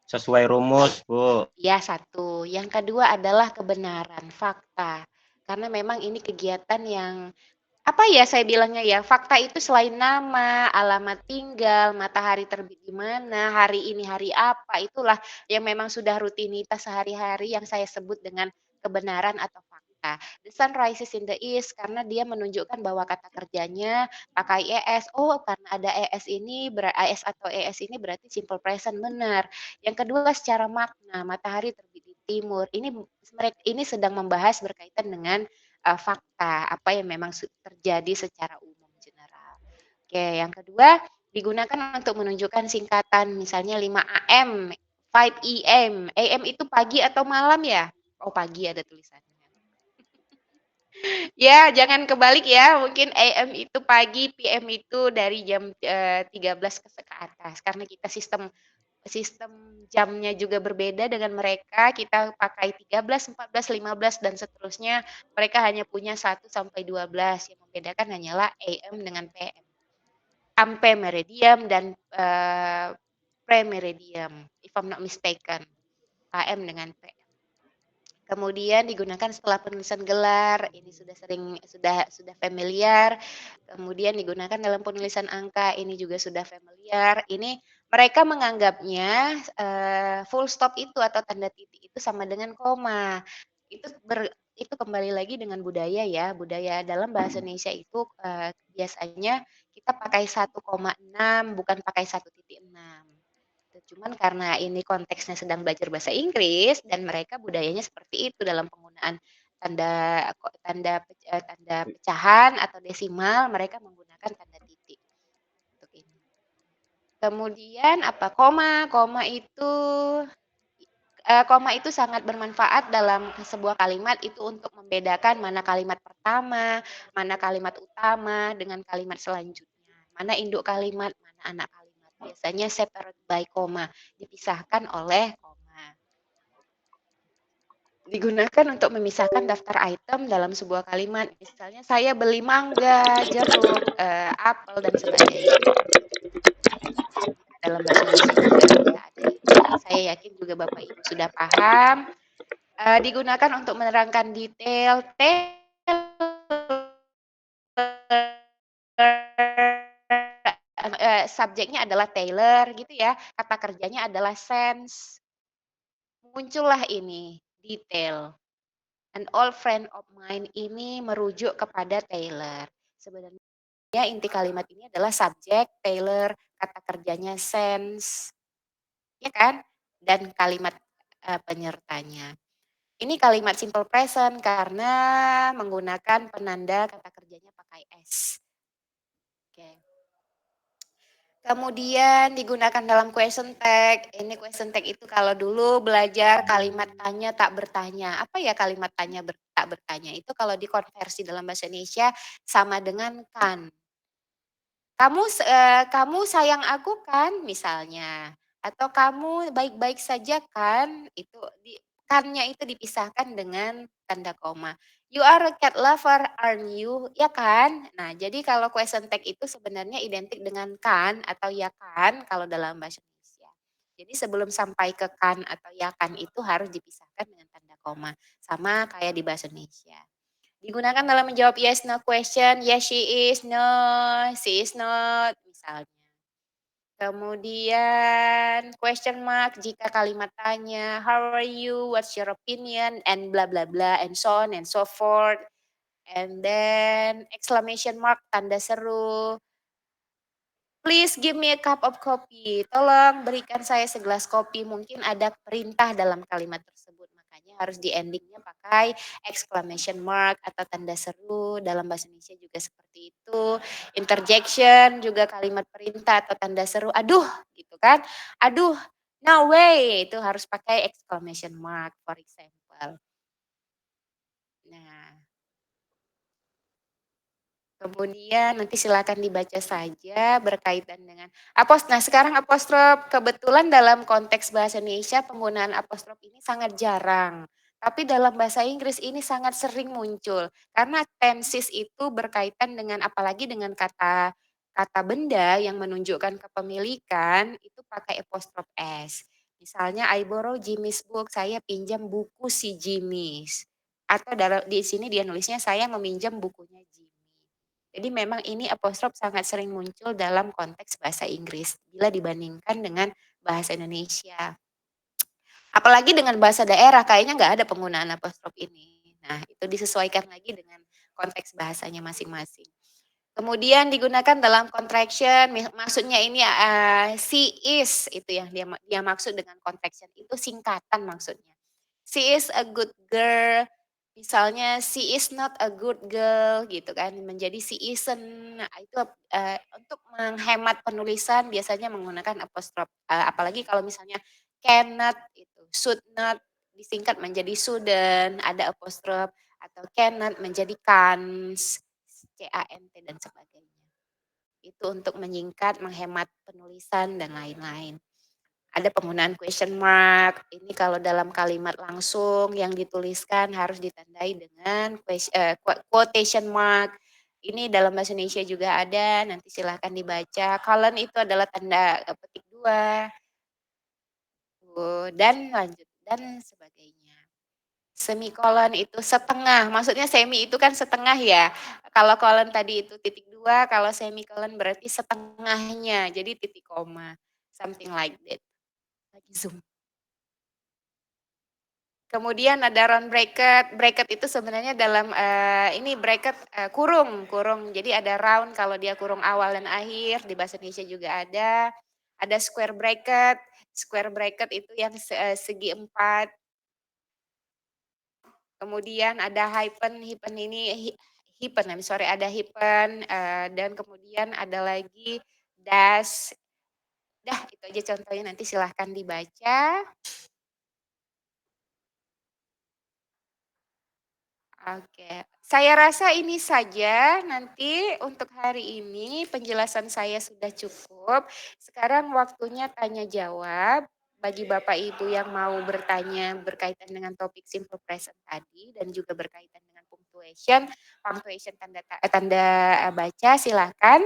Speaker 3: Sesuai rumus, Bu.
Speaker 1: ya satu. Yang kedua adalah kebenaran, fakta. Karena memang ini kegiatan yang apa ya saya bilangnya ya, fakta itu selain nama, alamat tinggal, matahari terbit di mana, hari ini hari apa, itulah yang memang sudah rutinitas sehari-hari yang saya sebut dengan kebenaran atau fakta. The sun rises in the east karena dia menunjukkan bahwa kata kerjanya pakai ES. Oh, karena ada ES ini, AS atau ES ini berarti simple present benar. Yang kedua secara makna, matahari terbit di timur. Ini sedang membahas berkaitan dengan fakta, apa yang memang terjadi secara umum general. Oke, yang kedua digunakan untuk menunjukkan singkatan, misalnya 5 AM, 5 EM. AM itu pagi atau malam ya? Oh, pagi ada tulisannya. Ya, jangan kebalik ya. Mungkin AM itu pagi, PM itu dari jam 13 ke atas. Karena kita sistem jamnya juga berbeda dengan mereka, kita pakai 13, 14, 15 dan seterusnya. Mereka hanya punya 1 sampai 12, yang membedakan hanyalah AM dengan PM. Ante meridium dan pre-meridium, if I'm not mistaken. AM dengan PM. Kemudian digunakan setelah penulisan gelar, ini sudah familiar. Kemudian digunakan dalam penulisan angka, ini juga sudah familiar. Ini mereka menganggapnya full stop itu atau tanda titik itu sama dengan koma. Itu kembali lagi dengan budaya ya. Budaya dalam bahasa Indonesia itu biasanya kita pakai 1,6 bukan pakai 1,6. Cuman karena ini konteksnya sedang belajar bahasa Inggris dan mereka budayanya seperti itu dalam penggunaan tanda pecahan atau desimal, mereka menggunakan tanda titik untuk ini. Kemudian apa? Koma itu sangat bermanfaat dalam sebuah kalimat itu untuk membedakan mana kalimat pertama, mana kalimat utama dengan kalimat selanjutnya. Mana induk kalimat, mana anak kalimat. Biasanya separate by koma, dipisahkan oleh koma. Digunakan untuk memisahkan daftar item dalam sebuah kalimat. Misalnya saya beli mangga, jeruk, apel dan sebagainya. Dalam bahasa Indonesia juga kita ada itu. Saya yakin juga Bapak Ibu sudah paham. Digunakan untuk menerangkan detail subjeknya adalah tailor gitu ya, kata kerjanya adalah sense. Muncullah ini, detail. An old friend of mine ini merujuk kepada tailor. Sebenarnya inti kalimat ini adalah subjek, tailor, kata kerjanya sense. Ya kan? Dan kalimat penyertanya. Ini kalimat simple present karena menggunakan penanda kata kerjanya pakai S. Oke. Kemudian digunakan dalam question tag. Ini question tag itu kalau dulu belajar kalimat tanya tak bertanya. Apa ya kalimat tanya tak bertanya? Itu kalau dikonversi dalam bahasa Indonesia sama dengan kan. Kamu sayang aku kan misalnya, atau kamu baik-baik saja kan, itu kannya itu dipisahkan dengan tanda koma. You are a cat lover, aren't you? Ya kan? Nah, jadi kalau question tag itu sebenarnya identik dengan kan atau ya kan kalau dalam bahasa Indonesia. Jadi sebelum sampai ke kan atau ya kan itu harus dipisahkan dengan tanda koma. Sama kayak di bahasa Indonesia. Digunakan dalam menjawab yes no question, yes she is, no she is not misalnya. Kemudian question mark jika kalimat tanya, how are you, what's your opinion, and bla bla bla, and so on and so forth. And then exclamation mark tanda seru. Please give me a cup of coffee. Tolong berikan saya segelas kopi. Mungkin ada perintah dalam kalimat tersebut. Makanya harus di endingnya pakai exclamation mark atau tanda seru. Dalam bahasa Indonesia juga seperti itu. Interjection juga kalimat perintah atau tanda seru. Aduh, gitu kan? Aduh, no way, itu harus pakai exclamation mark, for example. Nah, kemudian nanti silakan dibaca saja berkaitan dengan nah sekarang apostrof kebetulan dalam konteks bahasa Indonesia penggunaan apostrof ini sangat jarang. Tapi dalam bahasa Inggris ini sangat sering muncul karena tenses itu berkaitan dengan apalagi dengan kata kata benda yang menunjukkan kepemilikan itu pakai apostrof S. Misalnya I borrow Jimmy's book, saya pinjam buku si Jimmy's. Atau di sini dia nulisnya saya meminjam bukunya Jimmy. Jadi memang ini apostrof sangat sering muncul dalam konteks bahasa Inggris bila dibandingkan dengan bahasa Indonesia. Apalagi dengan bahasa daerah kayaknya nggak ada penggunaan apostrof ini. Nah itu disesuaikan lagi dengan konteks bahasanya masing-masing. Kemudian digunakan dalam contraction, maksudnya ini she is itu yang dia maksud dengan contraction itu singkatan maksudnya. She is a good girl. Misalnya she is not a good girl gitu kan, menjadi she isn't. Nah, itu untuk menghemat penulisan biasanya menggunakan apostrof. Apalagi kalau misalnya cannot itu, should not disingkat menjadi shouldn't, ada apostrof atau cannot menjadi can't, CANT dan sebagainya. Itu untuk menyingkat, menghemat penulisan dan lain-lain. Ada penggunaan question mark. Ini kalau dalam kalimat langsung yang dituliskan harus ditandai dengan quotation mark. Ini dalam bahasa Indonesia juga ada, nanti silahkan dibaca. Colon itu adalah tanda petik 2. Dan lanjut, dan sebagainya. Semikolon itu setengah, maksudnya semi itu kan setengah ya. Kalau kolon tadi itu titik 2, kalau semikolon berarti setengahnya, jadi titik koma. Something like that. Lagi zoom. Kemudian ada round bracket. Bracket itu sebenarnya dalam ini bracket kurung. Jadi ada round kalau dia kurung awal dan akhir. Di bahasa Indonesia juga ada. Ada square bracket. Square bracket itu yang segi 4. Kemudian ada hyphen ini ada hyphen dan kemudian ada lagi dash. Dah itu aja contohnya, nanti silahkan dibaca. Oke, saya rasa ini saja nanti untuk hari ini penjelasan saya sudah cukup. Sekarang waktunya tanya jawab bagi Bapak Ibu yang mau bertanya berkaitan dengan topik simple present tadi dan juga berkaitan dengan punctuation tanda baca silakan.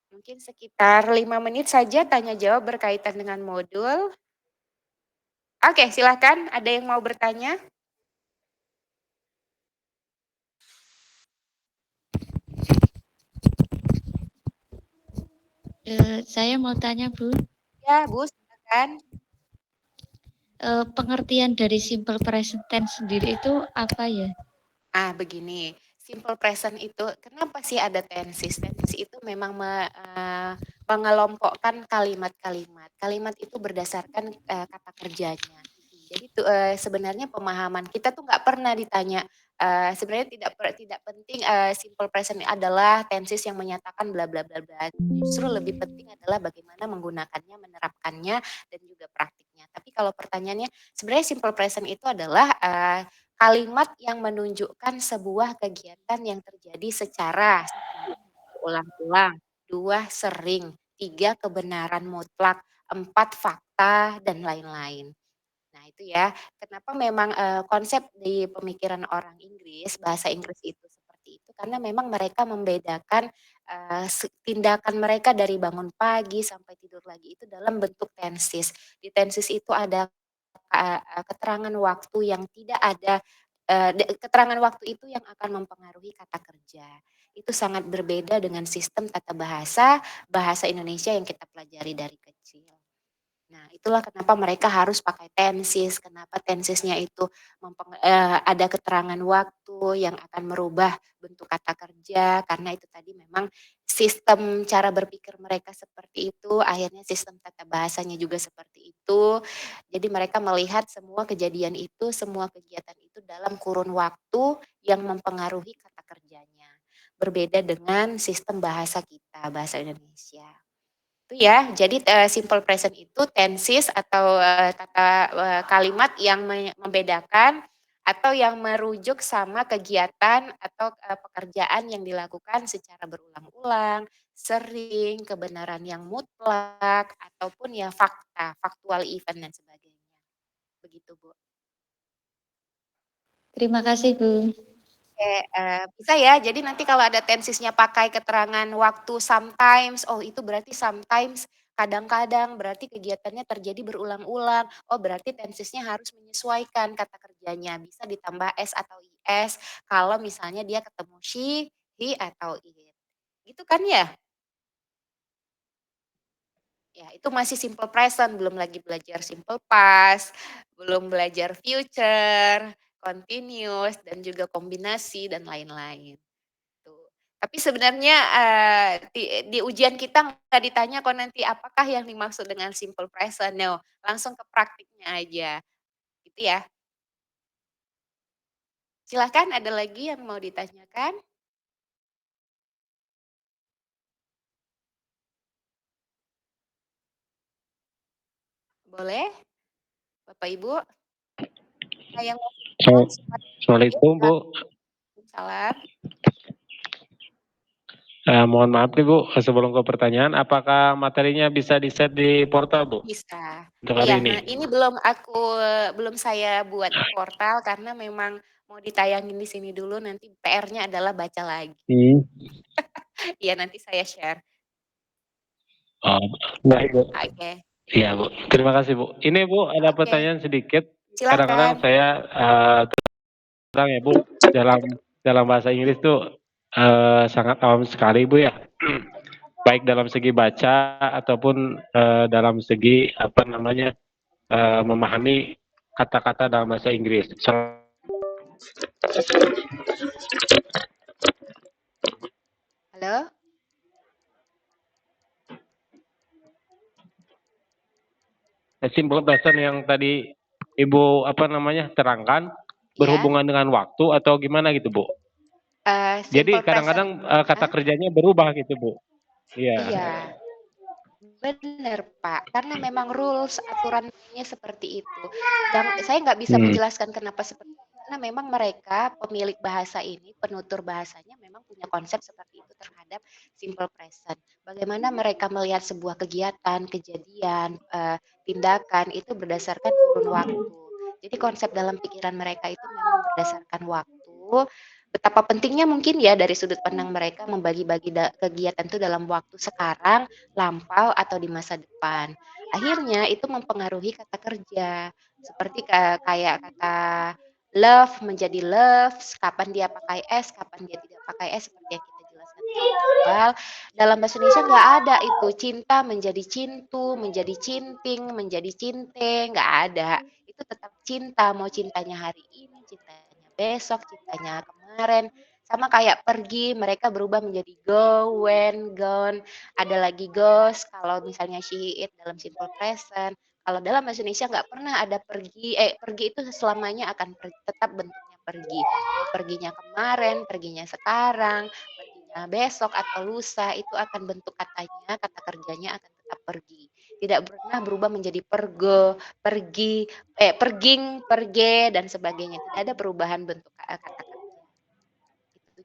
Speaker 1: Mungkin sekitar 5 menit saja tanya jawab berkaitan dengan modul. Oke, silakan. Ada yang mau bertanya?
Speaker 4: Saya mau tanya, Bu.
Speaker 1: Ya, Bu, silakan.
Speaker 4: Pengertian dari simple present tense sendiri itu apa ya?
Speaker 1: Begini, simple present itu kenapa sih ada tenses? Tenses itu memang mengelompokkan kalimat-kalimat. Kalimat itu berdasarkan kata kerjanya. Jadi sebenarnya pemahaman kita tuh nggak pernah ditanya. Sebenarnya tidak penting simple present adalah tenses yang menyatakan bla bla bla bla. Justru lebih penting adalah bagaimana menggunakannya, menerapkannya dan juga praktiknya. Tapi kalau pertanyaannya sebenarnya simple present itu adalah kalimat yang menunjukkan sebuah kegiatan yang terjadi secara ulang-ulang, 2 sering, 3 kebenaran mutlak, 4 fakta dan lain-lain. Nah itu ya, kenapa memang konsep di pemikiran orang Inggris, bahasa Inggris itu seperti itu, karena memang mereka membedakan tindakan mereka dari bangun pagi sampai tidur lagi itu dalam bentuk tenses. Di tenses itu ada keterangan waktu yang tidak ada, keterangan waktu itu yang akan mempengaruhi kata kerja. Itu sangat berbeda dengan sistem tata bahasa Indonesia yang kita pelajari dari kecil. Nah, itulah kenapa mereka harus pakai tenses, kenapa tensesnya itu ada keterangan waktu yang akan merubah bentuk kata kerja, karena itu tadi memang sistem cara berpikir mereka seperti itu, akhirnya sistem tata bahasanya juga seperti itu. Jadi mereka melihat semua kejadian itu, semua kegiatan itu dalam kurun waktu yang mempengaruhi kata kerjanya. Berbeda dengan sistem bahasa kita, bahasa Indonesia. Itu ya, jadi simple present itu tenses atau tata kalimat yang membedakan atau yang merujuk sama kegiatan atau pekerjaan yang dilakukan secara berulang-ulang, sering, kebenaran yang mutlak, ataupun ya fakta, faktual event dan sebagainya. Begitu, Bu.
Speaker 4: Terima kasih, Bu.
Speaker 1: Oke, bisa ya. Jadi nanti kalau ada tensesnya pakai keterangan waktu sometimes, oh itu berarti sometimes, kadang-kadang, berarti kegiatannya terjadi berulang-ulang. Oh berarti tensesnya harus menyesuaikan kata kerjanya. Bisa ditambah s atau is kalau misalnya dia ketemu she, he, atau it. Gitu kan ya? Ya, itu masih simple present, belum lagi belajar simple past, belum belajar future, continuous, dan juga kombinasi dan lain-lain. Tuh. Tapi sebenarnya di ujian kita nggak ditanya kok nanti apakah yang dimaksud dengan simple present, no, langsung ke praktiknya aja, gitu ya. Silahkan ada lagi yang mau ditanyakan? Boleh, Bapak Ibu? Ada yang mau
Speaker 6: Assalamualaikum Bu.
Speaker 1: Salam.
Speaker 6: Mohon maaf nih Bu, sebelum ke pertanyaan, apakah materinya bisa di-set di portal Bu
Speaker 1: Bisa.
Speaker 6: untuk
Speaker 1: Iya,
Speaker 6: hari ini?
Speaker 1: nah ini belum saya buat di portal karena memang mau ditayangin di sini dulu, nanti PR-nya adalah baca lagi. Iya, nanti saya share.
Speaker 6: Oh, baik Bu.
Speaker 1: Oke.
Speaker 6: Iya Bu, terima kasih Bu. Ini Bu ada
Speaker 1: Oke.
Speaker 6: pertanyaan sedikit.
Speaker 1: Silakan.
Speaker 6: Kadang-kadang saya terang ya Bu, dalam bahasa Inggris tuh sangat awam sekali Bu ya. Baik dalam segi baca ataupun dalam segi apa namanya memahami kata-kata dalam bahasa Inggris.
Speaker 1: Halo?
Speaker 6: Simple present yang tadi Ibu apa namanya terangkan
Speaker 1: Ya.
Speaker 6: berhubungan dengan waktu atau gimana gitu Bu? Jadi
Speaker 1: Simple
Speaker 6: kadang-kadang
Speaker 1: present.
Speaker 6: kata kerjanya berubah gitu Bu. Iya.
Speaker 1: Iya. Benar Pak, karena memang rules aturannya seperti itu. Saya nggak bisa menjelaskan kenapa seperti itu, karena memang mereka pemilik bahasa ini, penutur bahasanya memang punya konsep seperti itu terhadap simple present. Bagaimana mereka melihat sebuah kegiatan, kejadian, tindakan itu berdasarkan kurun waktu. Jadi konsep dalam pikiran mereka itu memang berdasarkan waktu. Betapa pentingnya mungkin ya dari sudut pandang mereka membagi-bagi kegiatan itu dalam waktu sekarang, lampau, atau di masa depan. Akhirnya itu mempengaruhi kata kerja. Seperti kayak kata love menjadi loves, kapan dia pakai s, kapan dia tidak pakai s, seperti yang kita jelaskan di awal. Dalam bahasa Indonesia nggak ada itu cinta menjadi cintu, menjadi cinting, menjadi cinte, nggak ada. Itu tetap cinta, mau cintanya hari ini, cintanya besok, cintanya kemarin. Sama kayak pergi, mereka berubah menjadi go, when, gone. Ada lagi goes, kalau misalnya she, it dalam simple present. Kalau dalam bahasa Indonesia nggak pernah ada pergi, pergi itu selamanya akan tetap bentuknya pergi. Mau perginya kemarin, perginya sekarang, perginya besok atau lusa, itu akan bentuk katanya, kata kerjanya akan tetap pergi. Tidak pernah berubah menjadi pergo, pergi, perging, perge, dan sebagainya. Tidak ada perubahan bentuk kata kerja.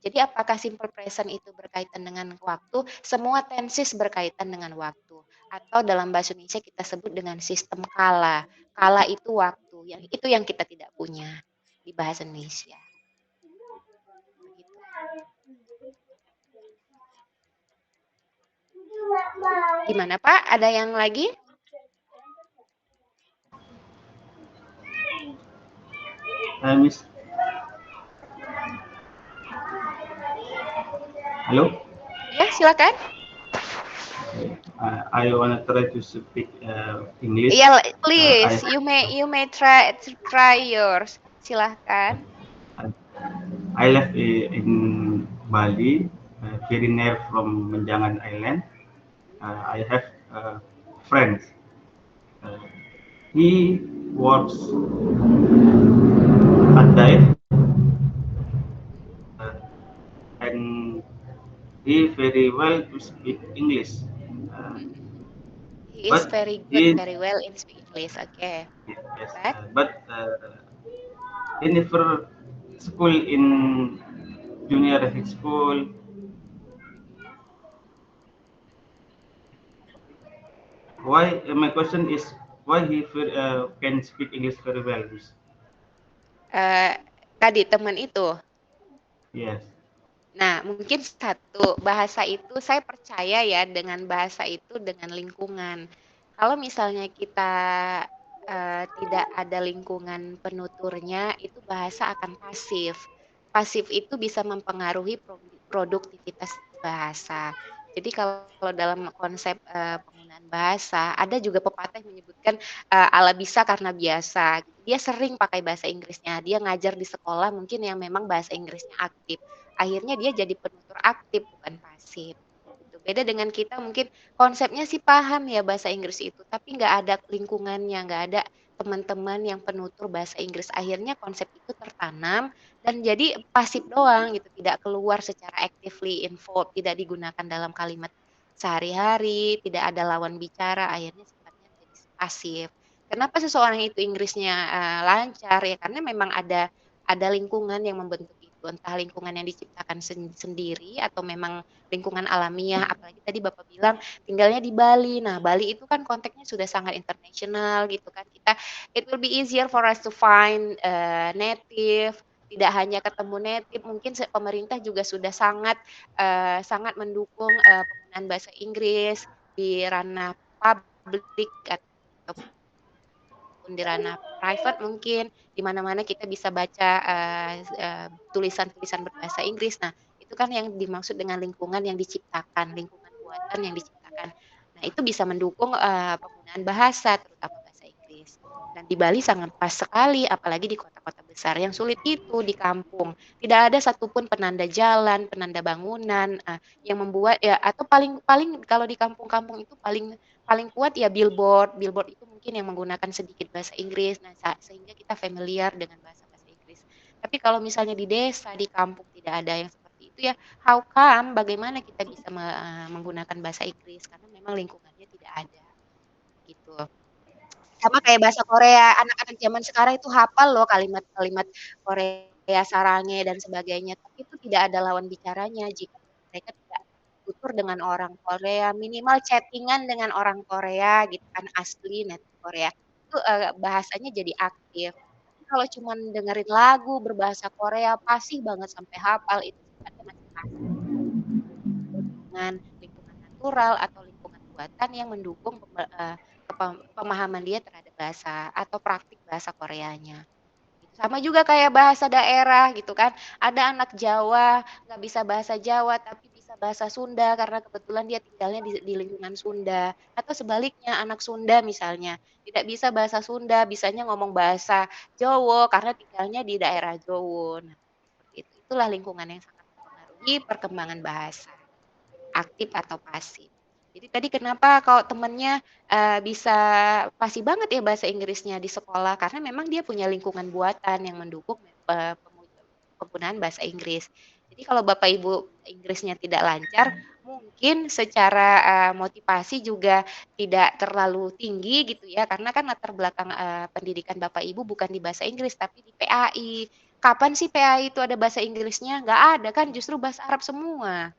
Speaker 1: Jadi apakah simple present itu berkaitan dengan waktu? Semua tenses berkaitan dengan waktu. Atau dalam bahasa Indonesia kita sebut dengan sistem kala. Kala itu waktu. Itu yang kita tidak punya di bahasa Indonesia. Begitu. Gimana Pak? Ada yang lagi?
Speaker 2: Miss. Halo?
Speaker 1: Ya, silakan.
Speaker 2: I wanna try to speak English.
Speaker 1: Yeah,
Speaker 2: I
Speaker 1: please, you may try yours. Silahkan.
Speaker 2: I live in Bali, very near from Menjangan Island. I have friends. Uh, he works at dive, uh, and he very well to speak English. Uh,
Speaker 1: He is
Speaker 2: but
Speaker 1: very good,
Speaker 2: he
Speaker 1: very well in speak English. Okay,
Speaker 2: yes,
Speaker 1: but
Speaker 2: he never school in junior high school. Why? My question is why he can speak English very well?
Speaker 1: eh, tadi teman itu.
Speaker 2: Yes.
Speaker 1: Nah, mungkin satu, bahasa itu saya percaya ya dengan bahasa itu dengan lingkungan. Kalau misalnya kita tidak ada lingkungan penuturnya, itu bahasa akan pasif. Pasif itu bisa mempengaruhi produktivitas bahasa. Jadi kalau dalam konsep penggunaan bahasa, ada juga pepatah yang menyebutkan ala bisa karena biasa. Dia sering pakai bahasa Inggrisnya. Dia ngajar di sekolah mungkin yang memang bahasa Inggrisnya aktif. Akhirnya dia jadi penutur aktif bukan pasif gitu. Beda dengan kita mungkin konsepnya sih paham ya bahasa Inggris itu, tapi nggak ada lingkungannya, nggak ada teman-teman yang penutur bahasa Inggris. Akhirnya konsep itu tertanam dan jadi pasif doang gitu, tidak keluar secara actively involved, tidak digunakan dalam kalimat sehari-hari, tidak ada lawan bicara, akhirnya sifatnya jadi pasif. Kenapa seseorang itu Inggrisnya lancar ya karena memang ada lingkungan yang membentuk itu, entah lingkungan yang diciptakan sendiri atau memang lingkungan alamiah. Apalagi tadi Bapak bilang tinggalnya di Bali. Nah, Bali itu kan konteksnya sudah sangat internasional gitu kan. It will be easier for us to find native, tidak hanya ketemu native, mungkin pemerintah juga sudah sangat mendukung penggunaan bahasa Inggris di ranah publik ataupun di ranah private mungkin, di mana-mana kita bisa baca tulisan-tulisan berbahasa Inggris. Nah, itu kan yang dimaksud dengan lingkungan yang diciptakan, lingkungan buatan yang diciptakan. Nah, itu bisa mendukung penggunaan bahasa, terutama bahasa Inggris. Dan di Bali sangat pas sekali, apalagi di kota-kota besar. Yang sulit itu di kampung. Tidak ada satupun penanda jalan, penanda bangunan yang membuat ya atau paling paling kalau di kampung-kampung itu paling paling kuat ya billboard. Billboard itu mungkin yang menggunakan sedikit bahasa Inggris. Nah, sehingga kita familiar dengan bahasa-bahasa Inggris. Tapi kalau misalnya di desa, di kampung tidak ada yang seperti itu ya, how come bagaimana kita bisa menggunakan bahasa Inggris karena memang lingkungannya tidak ada gitu. Sama kayak bahasa Korea, anak-anak zaman sekarang itu hafal loh kalimat-kalimat Korea, sarange dan sebagainya, tapi itu tidak ada lawan bicaranya jika mereka tidak tutur dengan orang Korea, minimal chatting-an dengan orang Korea gitu kan, asli native Korea. Itu, bahasanya jadi aktif. Tapi kalau cuman dengerin lagu berbahasa Korea, fasih banget sampai hafal, itu sifatnya masih pasif. Dengan lingkungan natural atau lingkungan buatan yang mendukung pemahaman dia terhadap bahasa atau praktik bahasa Koreanya. Gitu. Sama juga kayak bahasa daerah gitu kan. Ada anak Jawa nggak bisa bahasa Jawa tapi bisa bahasa Sunda karena kebetulan dia tinggalnya di lingkungan Sunda. Atau sebaliknya anak Sunda misalnya tidak bisa bahasa Sunda, bisanya ngomong bahasa Jawa karena tinggalnya di daerah Jawa. Nah, seperti itu. Itulah lingkungan yang sangat mempengaruhi perkembangan bahasa aktif atau pasif. Jadi tadi kenapa kalau temennya, bisa fasih banget ya bahasa Inggrisnya di sekolah, karena memang dia punya lingkungan buatan yang mendukung, penggunaan bahasa Inggris. Jadi kalau Bapak Ibu Inggrisnya tidak lancar, mungkin secara, motivasi juga tidak terlalu tinggi gitu ya, karena kan latar belakang, pendidikan Bapak Ibu bukan di bahasa Inggris tapi di PAI. Kapan sih PAI itu ada bahasa Inggrisnya? Nggak ada kan, justru bahasa Arab semua.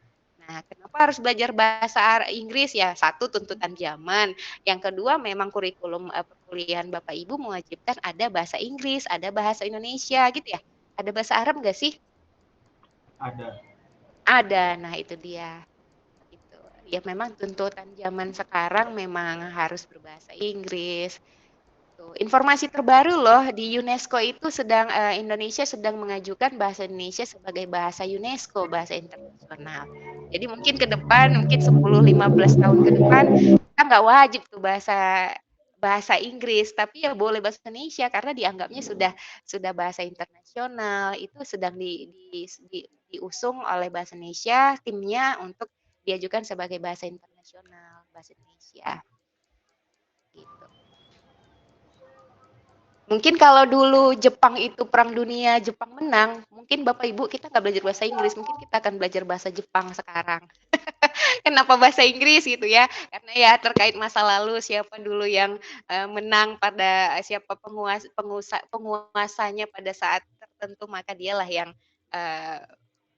Speaker 1: Nah, kenapa harus belajar bahasa Inggris? Ya, satu tuntutan zaman, yang kedua memang kurikulum, perkuliahan Bapak Ibu mewajibkan ada bahasa Inggris, ada bahasa Indonesia gitu ya? Ada bahasa Arab nggak sih?
Speaker 2: Ada.
Speaker 1: Ada, nah itu dia, gitu. Ya memang tuntutan zaman sekarang memang harus berbahasa Inggris. Tuh, informasi terbaru loh di UNESCO itu Indonesia sedang mengajukan bahasa Indonesia sebagai bahasa UNESCO, bahasa internasional. Jadi mungkin ke depan, mungkin 10-15 tahun ke depan kita nggak wajib tuh bahasa bahasa Inggris, tapi ya boleh bahasa Indonesia karena dianggapnya sudah bahasa internasional. Itu sedang diusung oleh bahasa Indonesia, timnya untuk diajukan sebagai bahasa internasional, bahasa Indonesia. Gitu. Mungkin kalau dulu Jepang itu perang dunia, Jepang menang, mungkin Bapak Ibu kita nggak belajar bahasa Inggris, mungkin kita akan belajar bahasa Jepang sekarang. Kenapa bahasa Inggris gitu ya? Karena ya terkait masa lalu siapa dulu yang menang pada siapa penguasanya pada saat tertentu, maka dialah yang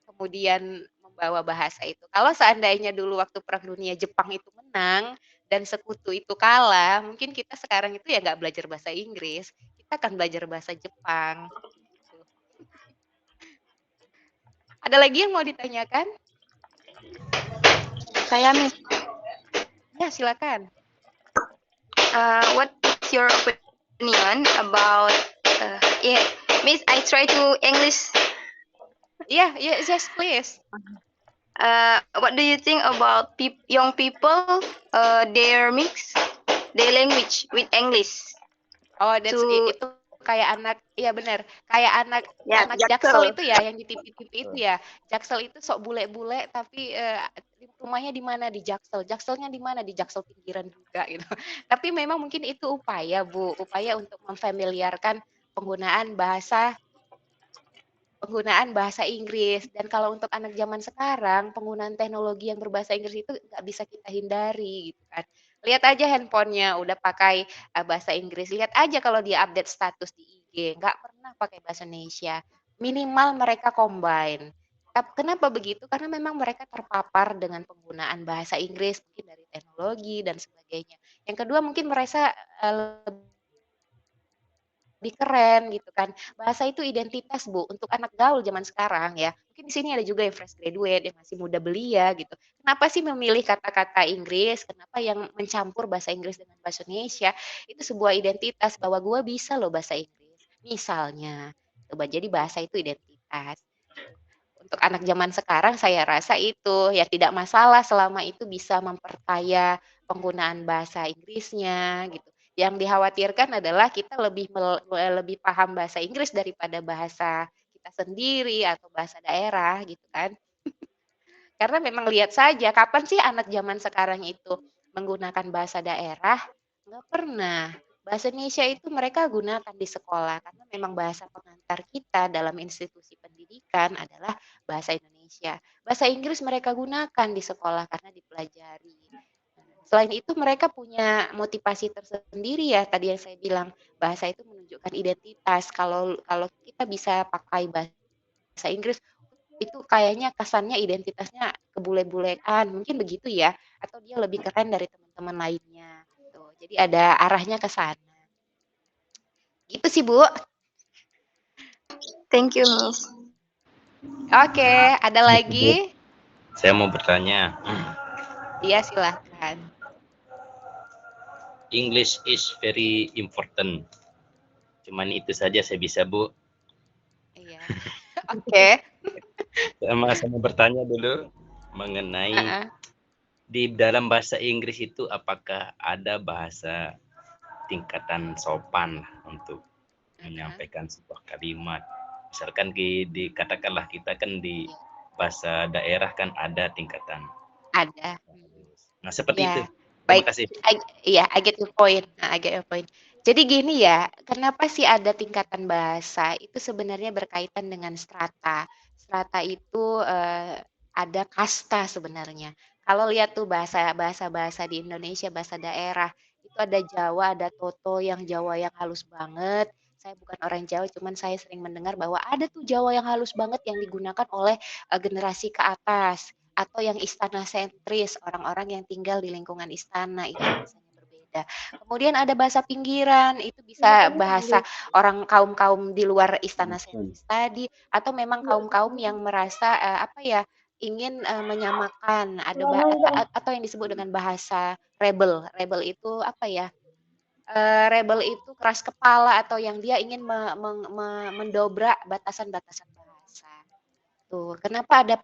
Speaker 1: kemudian membawa bahasa itu. Kalau seandainya dulu waktu perang dunia Jepang itu menang dan sekutu itu kalah, mungkin kita sekarang itu ya nggak belajar bahasa Inggris, kita akan belajar bahasa Jepang. Gitu. Ada lagi yang mau ditanyakan?
Speaker 5: Saya Miss,
Speaker 1: Ya, silakan.
Speaker 5: what is your opinion about yeah, Miss? I try to English.
Speaker 1: Yeah, yes, please.
Speaker 5: What do you think about young people? Their mix their language with English.
Speaker 1: Oh,
Speaker 5: To
Speaker 1: itu kayak anak, iya benar, kayak anak
Speaker 5: ya
Speaker 1: Jaksel
Speaker 5: Jaksel.
Speaker 1: itu ya, yang di TV-TV itu ya. Jaksel itu sok bule-bule, tapi rumahnya di mana? Di Jaksel. Jakselnya di mana? Di Jaksel pinggiran juga gitu. Tapi memang mungkin itu upaya, Bu, upaya untuk memfamiliarkan penggunaan bahasa Inggris. Dan kalau untuk anak zaman sekarang, penggunaan teknologi yang berbahasa Inggris itu nggak bisa kita hindari gitu kan. Lihat aja handphonenya udah pakai bahasa Inggris. Lihat aja kalau dia update status di IG, nggak pernah pakai bahasa Indonesia. Minimal mereka combine. Kenapa begitu? Karena memang mereka terpapar dengan penggunaan bahasa Inggris, mungkin dari teknologi dan sebagainya. Yang kedua mungkin merasa lebih keren gitu kan. Bahasa itu identitas, Bu, untuk anak gaul zaman sekarang ya. Mungkin di sini ada juga yang fresh graduate, yang masih muda belia gitu. Kenapa sih memilih kata-kata Inggris? Kenapa yang mencampur bahasa Inggris dengan bahasa Indonesia? Itu sebuah identitas bahwa gue bisa loh bahasa Inggris. Misalnya, coba jadi bahasa itu identitas. Untuk anak zaman sekarang saya rasa itu ya tidak masalah selama itu bisa memperkaya penggunaan bahasa Inggrisnya gitu. Yang dikhawatirkan adalah kita lebih paham bahasa Inggris daripada bahasa kita sendiri atau bahasa daerah gitu kan. Karena memang lihat saja kapan sih anak zaman sekarang itu menggunakan bahasa daerah? Nggak pernah. Bahasa Indonesia itu mereka gunakan di sekolah karena memang bahasa pengantar kita dalam institusi pendidikan adalah bahasa Indonesia. Bahasa Inggris mereka gunakan di sekolah karena dipelajari. Selain itu mereka punya motivasi tersendiri ya, tadi yang saya bilang bahasa itu menunjukkan identitas. Kalau kalau kita bisa pakai bahasa Inggris itu kayaknya kesannya identitasnya kebule-bulean, mungkin begitu ya, atau dia lebih keren dari teman-teman lainnya gitu. Jadi ada arahnya ke sana. Gitu sih, Bu.
Speaker 5: Thank you, Miss.
Speaker 1: Oke, ada lagi?
Speaker 7: Saya mau bertanya.
Speaker 1: Iya, silahkan.
Speaker 7: English is very important. Cuman itu saja saya bisa, Bu.
Speaker 1: Iya. Oke.
Speaker 7: Saya mau bertanya dulu mengenai di dalam bahasa Inggris itu apakah ada bahasa tingkatan sopan untuk menyampaikan sebuah kalimat. Misalkan dikatakanlah kita kan di bahasa daerah kan ada tingkatan.
Speaker 1: Ada.
Speaker 7: Nah, seperti
Speaker 1: Ya,
Speaker 7: itu. Terima
Speaker 1: baik.
Speaker 7: kasih.
Speaker 1: Iya, I get your point. I get your point. Jadi gini ya, kenapa sih ada tingkatan bahasa? Itu sebenarnya berkaitan dengan strata. Strata itu ada kasta sebenarnya. Kalau lihat tuh bahasa di Indonesia, bahasa daerah, itu ada Jawa, ada Toto yang Jawa yang halus banget. Saya bukan orang Jawa, cuman saya sering mendengar bahwa ada tuh Jawa yang halus banget yang digunakan oleh generasi ke atas atau yang istana sentris, orang-orang yang tinggal di lingkungan istana itu bahasanya berbeda. Kemudian ada bahasa pinggiran, itu bisa bahasa orang kaum-kaum di luar istana sentris tadi, atau memang kaum-kaum yang merasa ingin menyamakan, atau yang disebut dengan bahasa rebel. Rebel itu apa ya? rebel itu keras kepala atau yang dia ingin mendobrak batasan-batasan bahasa. Tuh, kenapa ada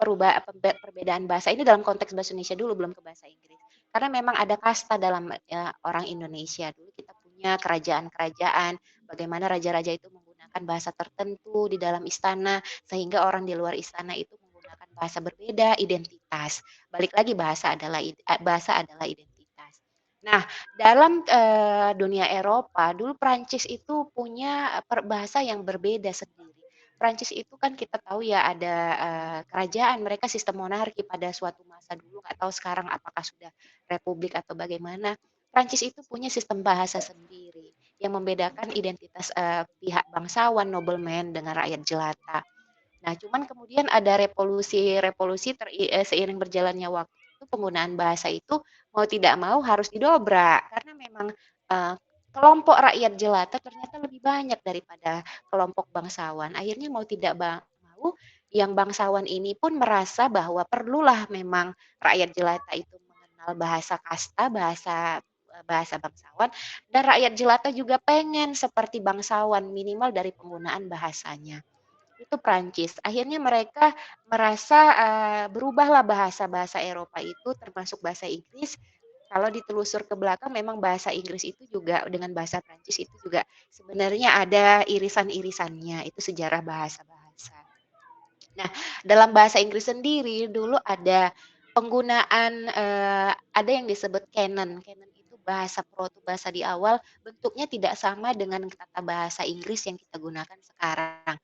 Speaker 1: perbedaan bahasa ini dalam konteks bahasa Indonesia dulu, belum ke bahasa Inggris. Karena memang ada kasta dalam orang Indonesia. Dulu kita punya kerajaan-kerajaan, bagaimana raja-raja itu menggunakan bahasa tertentu di dalam istana, sehingga orang di luar istana itu menggunakan bahasa berbeda, identitas. Balik lagi bahasa adalah identitas. Nah, dalam dunia Eropa, dulu Prancis itu punya bahasa yang berbeda sendiri. Prancis itu kan kita tahu ya ada kerajaan, mereka sistem monarki pada suatu masa dulu, nggak tahu sekarang apakah sudah republik atau bagaimana. Prancis itu punya sistem bahasa sendiri yang membedakan identitas pihak bangsawan, nobleman dengan rakyat jelata. Nah, cuman kemudian ada revolusi seiring berjalannya waktu itu penggunaan bahasa itu mau tidak mau harus didobrak karena memang kelompok rakyat jelata ternyata lebih banyak daripada kelompok bangsawan. Akhirnya mau tidak mau yang bangsawan ini pun merasa bahwa perlulah memang rakyat jelata itu mengenal bahasa kasta, bahasa bangsawan, dan rakyat jelata juga pengen seperti bangsawan minimal dari penggunaan bahasanya. Itu Prancis. Akhirnya mereka merasa berubahlah bahasa-bahasa Eropa itu termasuk bahasa Inggris. Kalau ditelusur ke belakang memang bahasa Inggris itu juga dengan bahasa Prancis itu juga sebenarnya ada irisan-irisannya. Itu sejarah bahasa-bahasa. Nah, dalam bahasa Inggris sendiri dulu ada penggunaan ada yang disebut canon. Canon itu bahasa proto, bahasa di awal, bentuknya tidak sama dengan tata bahasa Inggris yang kita gunakan sekarang.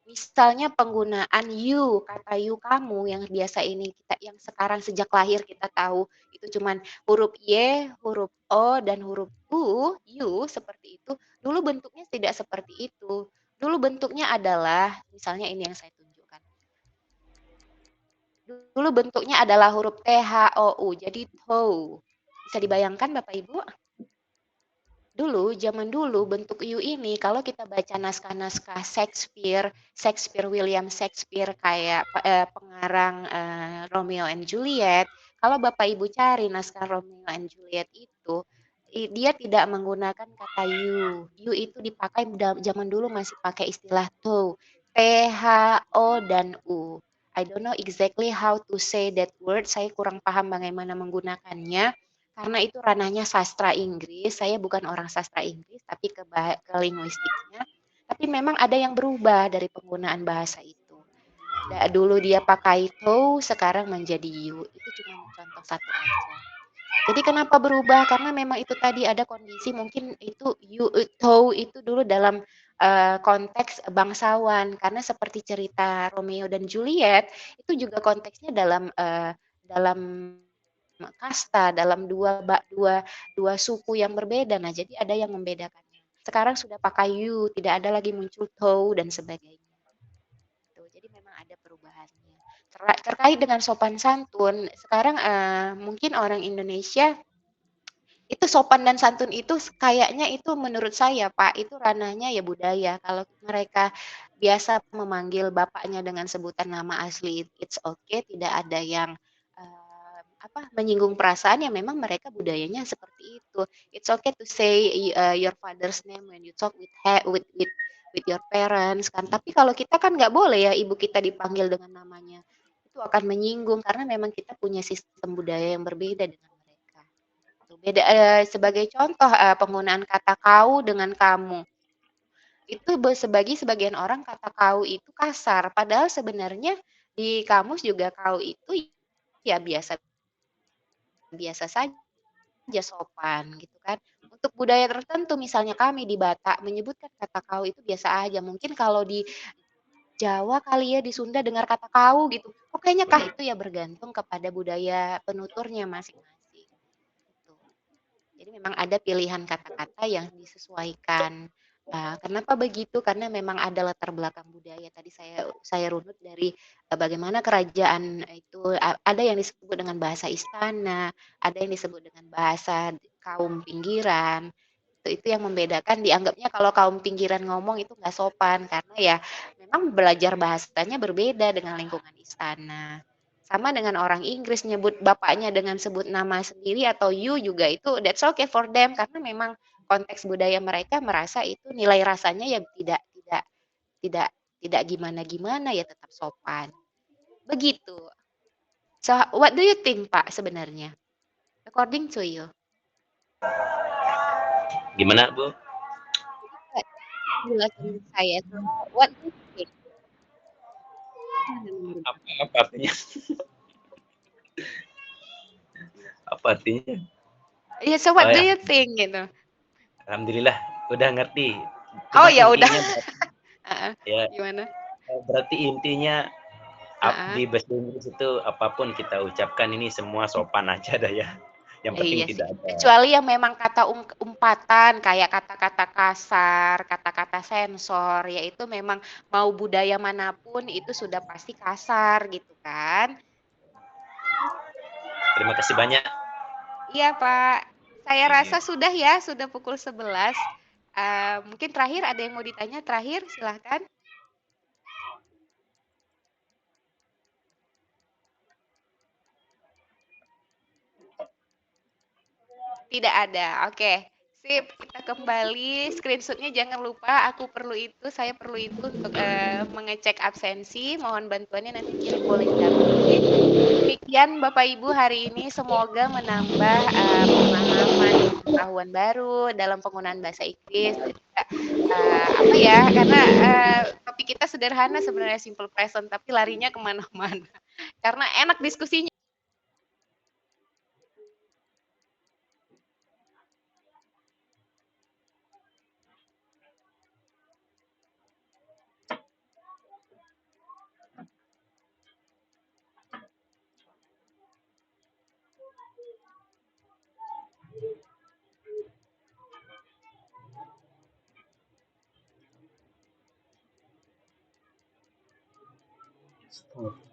Speaker 1: Misalnya penggunaan you, kata you kamu yang biasa ini yang sekarang sejak lahir kita tahu itu cuman huruf Y, huruf O, dan huruf U, you seperti itu. Dulu bentuknya tidak seperti itu. Dulu bentuknya adalah, misalnya ini yang saya tunjukkan. Dulu bentuknya adalah huruf T-H-O-U, jadi THOU. Bisa dibayangkan Bapak Ibu? Dulu, zaman dulu bentuk U ini kalau kita baca naskah-naskah Shakespeare William Shakespeare kayak pengarang Romeo and Juliet, kalau Bapak Ibu cari naskah Romeo and Juliet itu dia tidak menggunakan kata U. U itu dipakai zaman dulu masih pakai istilah THO, T-H-O dan U. I don't know exactly how to say that word. Saya kurang paham bagaimana menggunakannya. Karena itu ranahnya sastra Inggris, saya bukan orang sastra Inggris, tapi ke linguistiknya. Tapi memang ada yang berubah dari penggunaan bahasa itu. Dulu dia pakai to, sekarang menjadi you. Itu cuma contoh satu aja. Jadi kenapa berubah? Karena memang itu tadi ada kondisi mungkin itu you to itu dulu dalam konteks bangsawan. Karena seperti cerita Romeo dan Juliet itu juga konteksnya dalam kasta, dalam dua suku yang berbeda. Nah, jadi ada yang membedakannya. Sekarang sudah pakai you, tidak ada lagi muncul to dan sebagainya. Tuh, jadi memang ada perubahannya. Terkait dengan sopan santun, sekarang mungkin orang Indonesia itu sopan dan santun itu kayaknya itu menurut saya Pak, itu ranahnya ya budaya. Kalau mereka biasa memanggil bapaknya dengan sebutan nama asli, it's okay, tidak ada yang menyinggung perasaan, ya memang mereka budayanya seperti itu. It's okay to say your father's name when you talk with your parents kan. Tapi kalau kita kan nggak boleh ya ibu kita dipanggil dengan namanya. Itu akan menyinggung karena memang kita punya sistem budaya yang berbeda dengan mereka. Beda sebagai contoh penggunaan kata kau dengan kamu. Itu sebagian orang kata kau itu kasar, padahal sebenarnya di kamus juga kau itu ya biasa saja sopan gitu kan. Untuk budaya tertentu misalnya kami di Batak menyebutkan kata kau itu biasa aja. Mungkin kalau di Jawa kali ya, di Sunda dengar kata kau gitu. Oh kayaknya kah itu ya bergantung kepada budaya penuturnya masing-masing. Gitu. Jadi memang ada pilihan kata-kata yang disesuaikan. Kenapa begitu? Karena memang ada latar belakang budaya. Tadi saya runut dari bagaimana kerajaan itu ada yang disebut dengan bahasa istana, ada yang disebut dengan bahasa kaum pinggiran. Itu yang membedakan, dianggapnya kalau kaum pinggiran ngomong itu nggak sopan karena ya memang belajar bahasanya berbeda dengan lingkungan istana. Sama dengan orang Inggris nyebut bapaknya dengan sebut nama sendiri atau you juga itu that's okay for them karena memang konteks budaya mereka merasa itu nilai rasanya ya tidak gimana-gimana, ya tetap sopan. Begitu. So, what do you think, Pak, sebenarnya? According to you?
Speaker 7: Gimana, Bu?
Speaker 1: Jelasin saya tuh, what do you think?
Speaker 7: Apa artinya? Apa artinya?
Speaker 1: Iya, so what
Speaker 7: Oh
Speaker 1: do
Speaker 7: ya,
Speaker 1: you think gitu?
Speaker 7: alhamdulillah udah ngerti.
Speaker 1: Oh
Speaker 7: Cuma
Speaker 1: ya udah.
Speaker 7: intinya
Speaker 1: Heeh,
Speaker 7: ya
Speaker 1: gimana?
Speaker 7: berarti intinya
Speaker 1: Heeh.
Speaker 7: di bahasa Inggris itu apapun kita ucapkan ini semua sopan aja dah ya. Yang penting
Speaker 1: Iya sih,
Speaker 7: tidak ada.
Speaker 1: kecuali yang memang kata umpatan kayak kata-kata kasar, kata-kata sensor, yaitu memang mau budaya manapun itu sudah pasti kasar gitu kan.
Speaker 7: Terima kasih banyak.
Speaker 1: Iya Pak, saya rasa sudah ya, sudah pukul 11. Mungkin terakhir ada yang mau ditanya terakhir, silahkan. Tidak ada, oke. Sip, kita kembali. Screenshotnya jangan lupa, saya perlu itu untuk mengecek absensi. Mohon bantuannya nanti kirim boleh dampingi. Demikian Bapak Ibu hari ini, semoga menambah pemahaman dan pengetahuan baru dalam penggunaan bahasa Inggris dan juga apa ya, karena topik kita sederhana sebenarnya simple present, tapi larinya kemana-mana. Karena enak diskusinya.
Speaker 2: Stop.